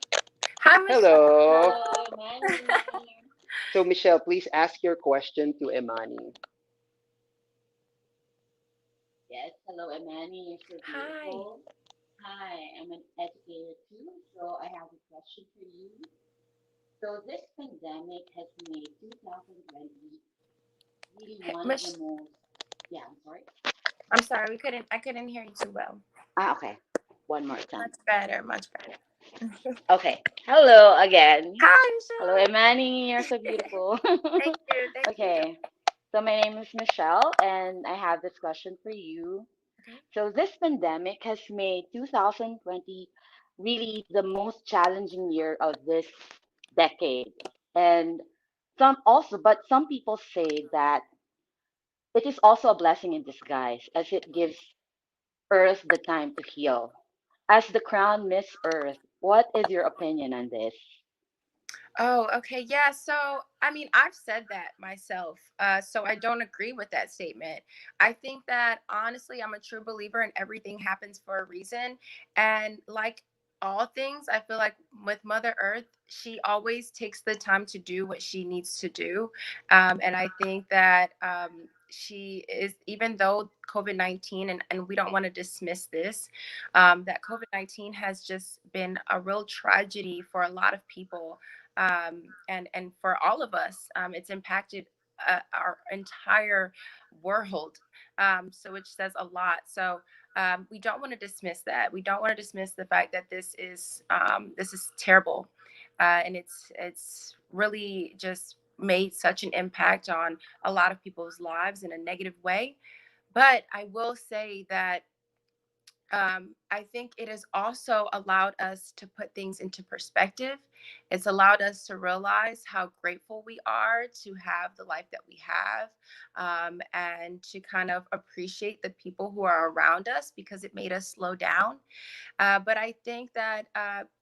Hi, Michelle. Hello. Hello, Manny. So Michelle, please ask your question to Emani. Yes, hello, Emanii. You're so Hi. beautiful. Hi, I'm an educator too, so I have a question for you. So this pandemic has made 2020 really one of the Mich- most, yeah, I'm sorry. I'm sorry, I couldn't hear you too well. Okay. One more time. Much better, much better. Okay. Hello again. Hi, Hello, Emanii. You're so Michelle. beautiful. Thank you. Thank you. Okay. So my name is Michelle, and I have this question for you. Okay. So this pandemic has made 2020 really the most challenging year of this decade. And some people say that it is also a blessing in disguise as it gives Earth the time to heal. As the crown Miss Earth, what is your opinion on this? Oh, okay. Yeah. So, I mean, I've said that myself. So I don't agree with that statement. I think that honestly, I'm a true believer in everything happens for a reason. And like all things, I feel like with Mother Earth, she always takes the time to do what she needs to do. And I think that she is, even though COVID-19, and we don't want to dismiss this, that COVID-19 has just been a real tragedy for a lot of people, and for all of us. It's impacted our entire world, so which says a lot. So we don't want to dismiss that. We don't want to dismiss the fact that this is terrible, and it's really just made such an impact on a lot of people's lives in a negative way. But I will say that I think it has also allowed us to put things into perspective. It's allowed us to realize how grateful we are to have the life that we have, and to kind of appreciate the people who are around us, because it made us slow down. But I think that,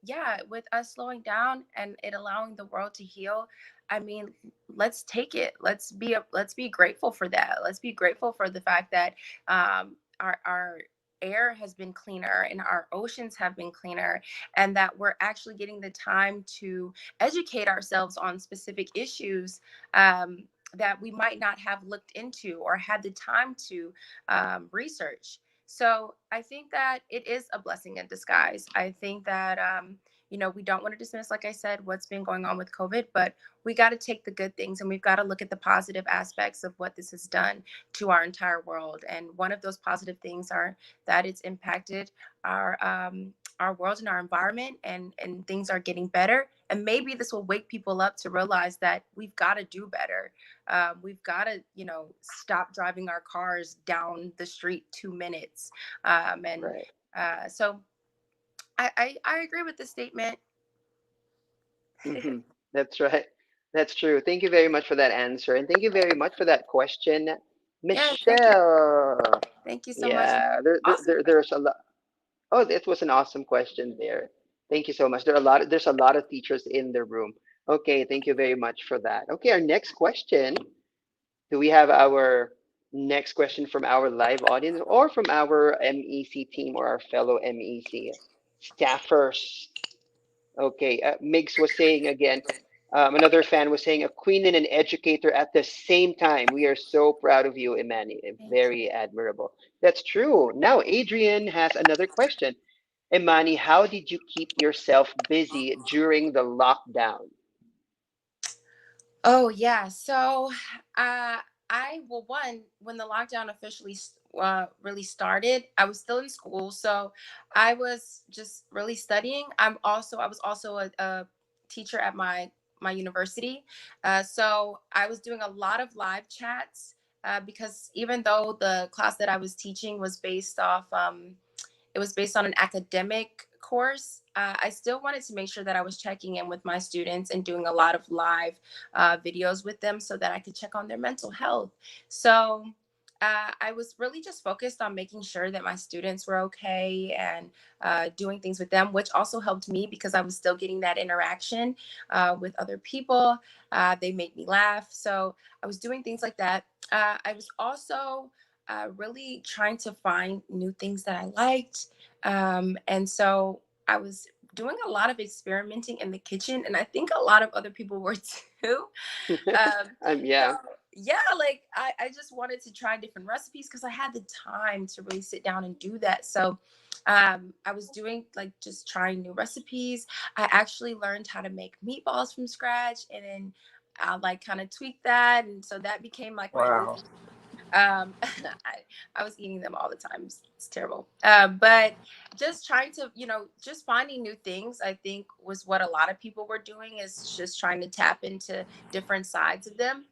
yeah, with us slowing down and it allowing the world to heal, I mean, let's take it. Let's be grateful for that. Let's be grateful for the fact that our air has been cleaner and our oceans have been cleaner, and that we're actually getting the time to educate ourselves on specific issues, that we might not have looked into or had the time to research. So I think that it is a blessing in disguise. I think that, we don't want to dismiss, like I said, what's been going on with COVID, but we got to take the good things and we've got to look at the positive aspects of what this has done to our entire world. And one of those positive things are that it's impacted our world and our environment, and things are getting better. And maybe this will wake people up to realize that we've got to do better. We've got to, stop driving our cars down the street 2 minutes. And Right. so I agree with the statement. Hmm. That's right. That's true. Thank you very much for that answer. And thank you very much for that question, Yeah, thank you. Michelle. Thank you so much. Yeah, Awesome question. there's a lot. Oh, that was an awesome question there. Thank you so much. There's a lot of teachers in the room. Okay, thank you very much for that. Okay, our next question. Do we have our next question from our live audience or from our MEC team or our fellow MEC staffers? Okay, Migs was saying again, another fan was saying, a queen and an educator at the same time. We are so proud of you, Emani. Thank you. Very admirable. That's true. Now, Adrian has another question. Emani, how did you keep yourself busy during the lockdown? Oh yeah. So, one, when the lockdown officially really started, I was still in school, so I was just really studying. I was also a teacher at my university, so I was doing a lot of live chats, because even though the class that I was teaching was based off it was based on an academic course. I still wanted to make sure that I was checking in with my students and doing a lot of live videos with them so that I could check on their mental health. So I was really just focused on making sure that my students were okay and doing things with them, which also helped me because I was still getting that interaction with other people. They made me laugh. So I was doing things like that. I was also really trying to find new things that I liked. And so I was doing a lot of experimenting in the kitchen, and I think a lot of other people were too. So Yeah. yeah, like I just wanted to try different recipes because I had the time to really sit down and do that. So I was doing like just trying new recipes. I actually learned how to make meatballs from scratch, and then I like kind of tweaked that, and so that became like my new. Wow. I was eating them all the time. It's terrible. But just trying to, just finding new things, I think was what a lot of people were doing, is just trying to tap into different sides of them.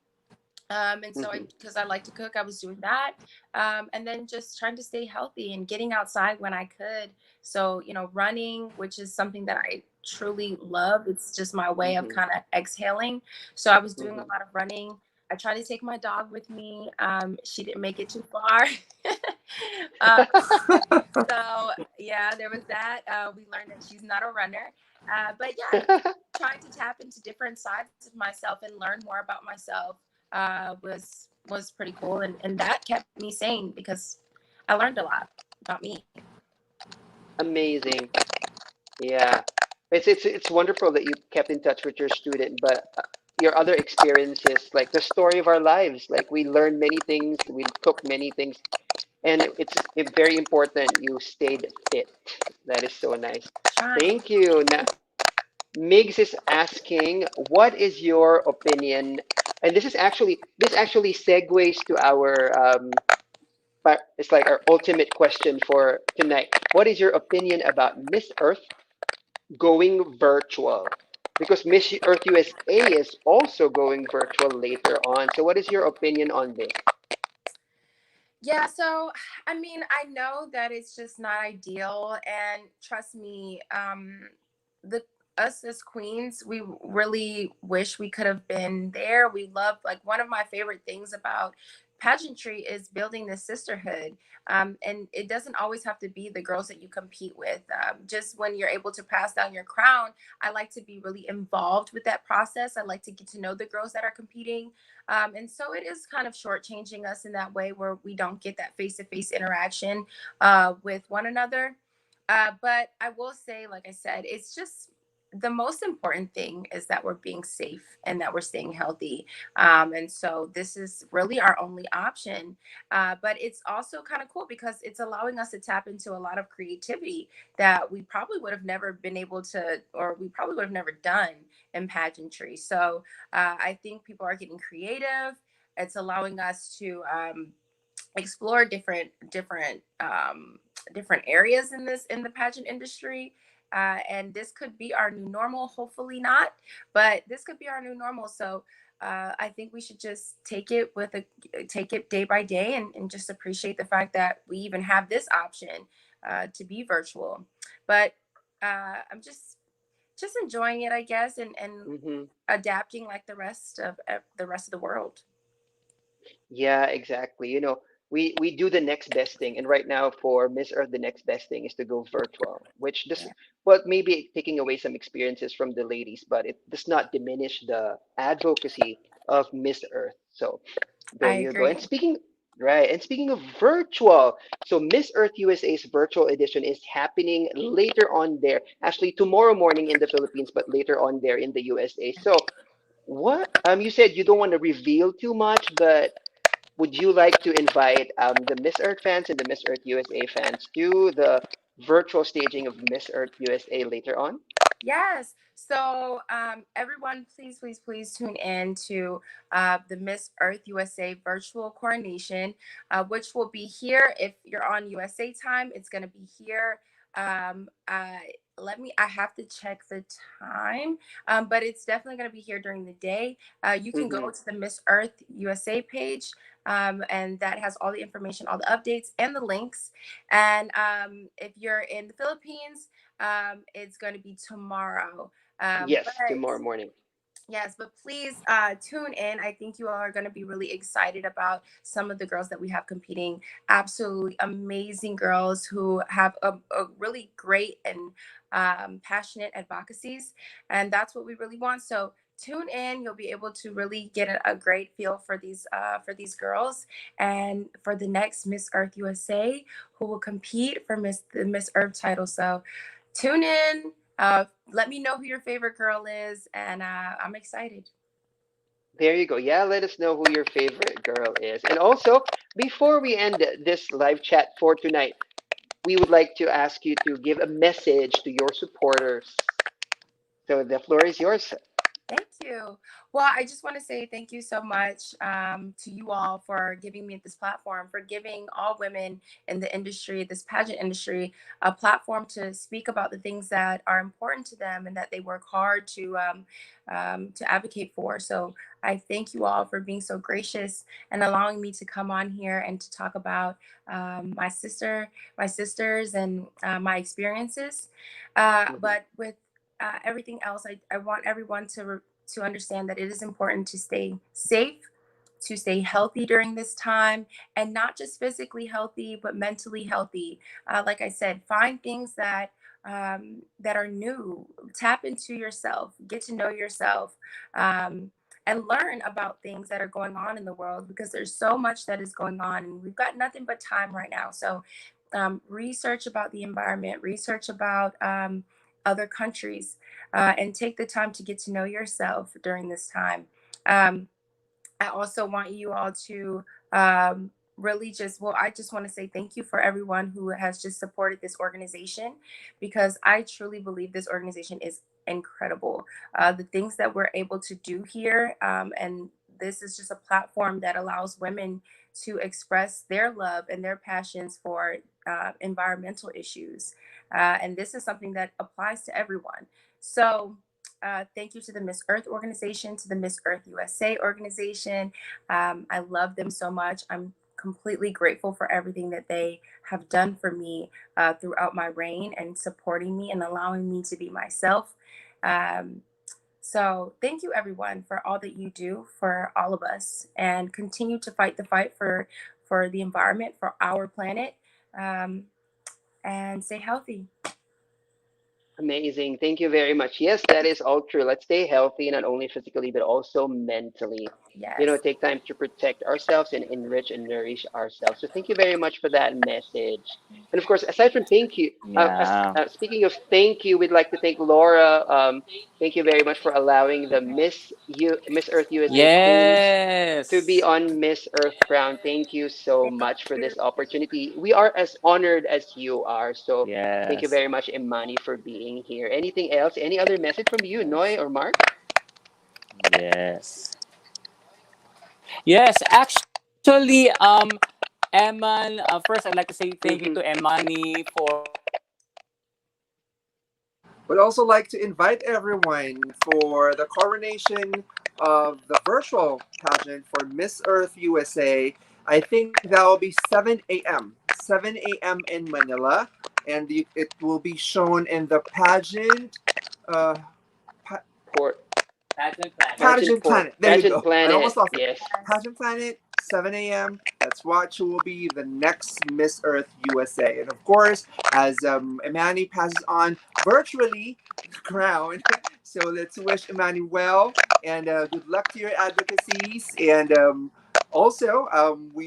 And so Hmm. because I like to cook, I was doing that. And then just trying to stay healthy and getting outside when I could. So, running, which is something that I truly love. It's just my way of Hmm. kind of exhaling. So I was doing a Hmm. lot of running. I tried to take my dog with me. She didn't make it too far. uh, so yeah, there was that. We learned that she's not a runner. But yeah, trying to tap into different sides of myself and learn more about myself was pretty cool, and that kept me sane because I learned a lot about me. Amazing. Yeah, it's wonderful that you kept in touch with your student, but your other experiences, like the story of our lives, like we learned many things, we took many things, and very important you stayed fit. That is so nice. Trying. Thank you. Now, Migs is asking, what is your opinion? And this actually segues to our but it's like our ultimate question for tonight. What is your opinion about Miss Earth going virtual? Because Miss Earth USA is also going virtual later on. So, what is your opinion on this? Yeah, so I mean, I know that it's just not ideal, and trust me, the us as queens, we really wish we could have been there. We love, like, one of my favorite things about pageantry is building this sisterhood. And it doesn't always have to be the girls that you compete with. Just when you're able to pass down your crown, I like to be really involved with that process. I like to get to know the girls that are competing, and so it is kind of shortchanging us in that way where we don't get that face to face interaction with one another. But I will say, like I said, it's just the most important thing is that we're being safe and that we're staying healthy. And so this is really our only option. But it's also kind of cool because it's allowing us to tap into a lot of creativity that we probably would have never been able to, or we probably would have never done in pageantry. So I think people are getting creative. It's allowing us to explore different areas in the pageant industry, and this could be our new normal. Hopefully not, but this could be our new normal. So I think we should just take it day by day, and just appreciate the fact that we even have this option to be virtual. But I'm just enjoying it, I guess, and Hmm. adapting like the rest of the world. Yeah, exactly. We do the next best thing, and right now for Miss Earth, the next best thing is to go virtual, which does, Yeah, well, maybe taking away some experiences from the ladies, but it does not diminish the advocacy of Miss Earth. So there I you go. And agree. speaking, right, and speaking of virtual, so Miss Earth USA's virtual edition is happening later on there, actually tomorrow morning in the Philippines, but later on there in the USA. So what you said you don't want to reveal too much, but would you like to invite the Miss Earth fans and the Miss Earth USA fans to the virtual staging of Miss Earth USA later on? Yes. So, everyone, please tune in to the Miss Earth USA virtual coronation, which will be here. If you're on USA time, it's going to be here. Um, I, I have to check the time, but it's definitely going to be here during the day. You can Hmm. go to the Miss Earth USA page, and that has all the information, all the updates, and the links. And if you're in the Philippines, it's going to be tomorrow. But Yes, tomorrow morning. yes, but please tune in. I think you all are going to be really excited about some of the girls that we have competing. Absolutely amazing girls who have a really great and passionate advocacies. And that's what we really want. So tune in. You'll be able to really get a great feel for these girls and for the next Miss Earth USA who will compete for the Miss Earth title. So tune in. Let me know who your favorite girl is, and I'm excited. There you go. Yeah, let us know who your favorite girl is. And also, before we end this live chat for tonight, we would like to ask you to give a message to your supporters. So the floor is yours. Thank you. Well, I just want to say thank you so much to you all for giving me this platform, for giving all women in the industry, this pageant industry, a platform to speak about the things that are important to them and that they work hard to advocate for. So I thank you all for being so gracious and allowing me to come on here and to talk about my sisters, and my experiences. Hmm. But with everything else, I want everyone to understand that it is important to stay safe, to stay healthy during this time, and not just physically healthy, but mentally healthy. Like I said, find things that are new. Tap into yourself, get to know yourself, and learn about things that are going on in the world because there's so much that is going on, and we've got nothing but time right now. So, research about the environment, research about other countries, and take the time to get to know yourself during this time. Um, I also want you all to really I just want to say thank you for everyone who has just supported this organization because I truly believe this organization is incredible. The things that we're able to do here, and this is just a platform that allows women to express their love and their passions for environmental issues. And this is something that applies to everyone. So, thank you to the Miss Earth organization, to the Miss Earth USA organization. I love them so much. I'm completely grateful for everything that they have done for me throughout my reign and supporting me and allowing me to be myself. Um, so, thank you, everyone, for all that you do for all of us, and continue to fight the fight for the environment, for our planet, um, and stay healthy. Amazing. Thank you very much. Yes, that is all true. Let's stay healthy, not only physically, but also mentally. Yes. Take time to protect ourselves and enrich and nourish ourselves. So thank you very much for that message. And of course, aside from thank you, Yeah. speaking of thank you, we'd like to thank Laura. Thank you very much for allowing the Miss Earth USA Queens to be Yes. on Miss Earth Crown. Thank you so Thank much for you. this opportunity. We are as honored as you are. So thank you Yes. very much, Imani, for being here. Anything else? Any other message from you, Noy or Mark? Yes. Yes. Actually, Eman, first I'd like to say thank you to Mm-hmm. Emani for Would also like to invite everyone for the coronation of the virtual pageant for Miss Earth USA. I think that will be 7 a.m. 7 a.m. in Manila, and it will be shown in the pageant. Uh, pa- Port, Pageant Planet. pageant Pageant port, Planet. There you pageant go. I planet. almost lost it. Yes. Yes. Pageant Planet, 7 a.m. Let's watch who will be the next Miss Earth USA. And of course, as Emani passes on virtually the crown, so let's wish Emani well and good luck to your advocacies. And also, we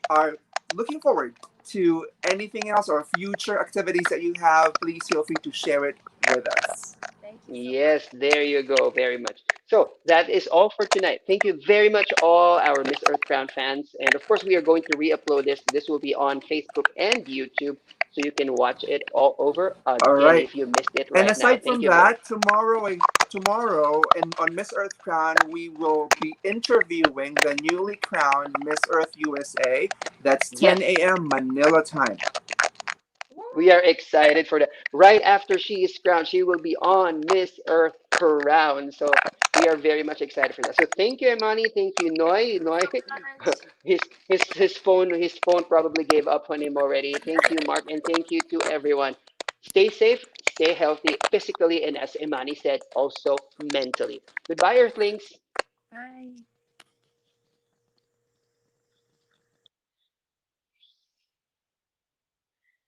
are looking forward to anything else or future activities that you have. Please feel free to share it with us. Thank you so much. Yes, there you go. Very much. So that is all for tonight. Thank you very much, all our Miss Earth Crown fans. And of course, we are going to re-upload this. This will be on Facebook and YouTube, so you can watch it all over All again right. if you missed it And right now. aside Thank from you very. that, tomorrow and on Miss Earth Crown, we will be interviewing the newly crowned Miss Earth USA. That's Yes, 10 a.m. Manila time. we are excited for that. Right after she is crowned, she will be on Miss Earth Crown. So we are very much excited for that. So thank you, Imani. Thank you, Noy. Noy, Much. his phone probably gave up on him already. Thank you, Mark, and thank you to everyone. Stay safe, stay healthy, physically, and as Imani said, also mentally. Goodbye, Earthlings. Bye.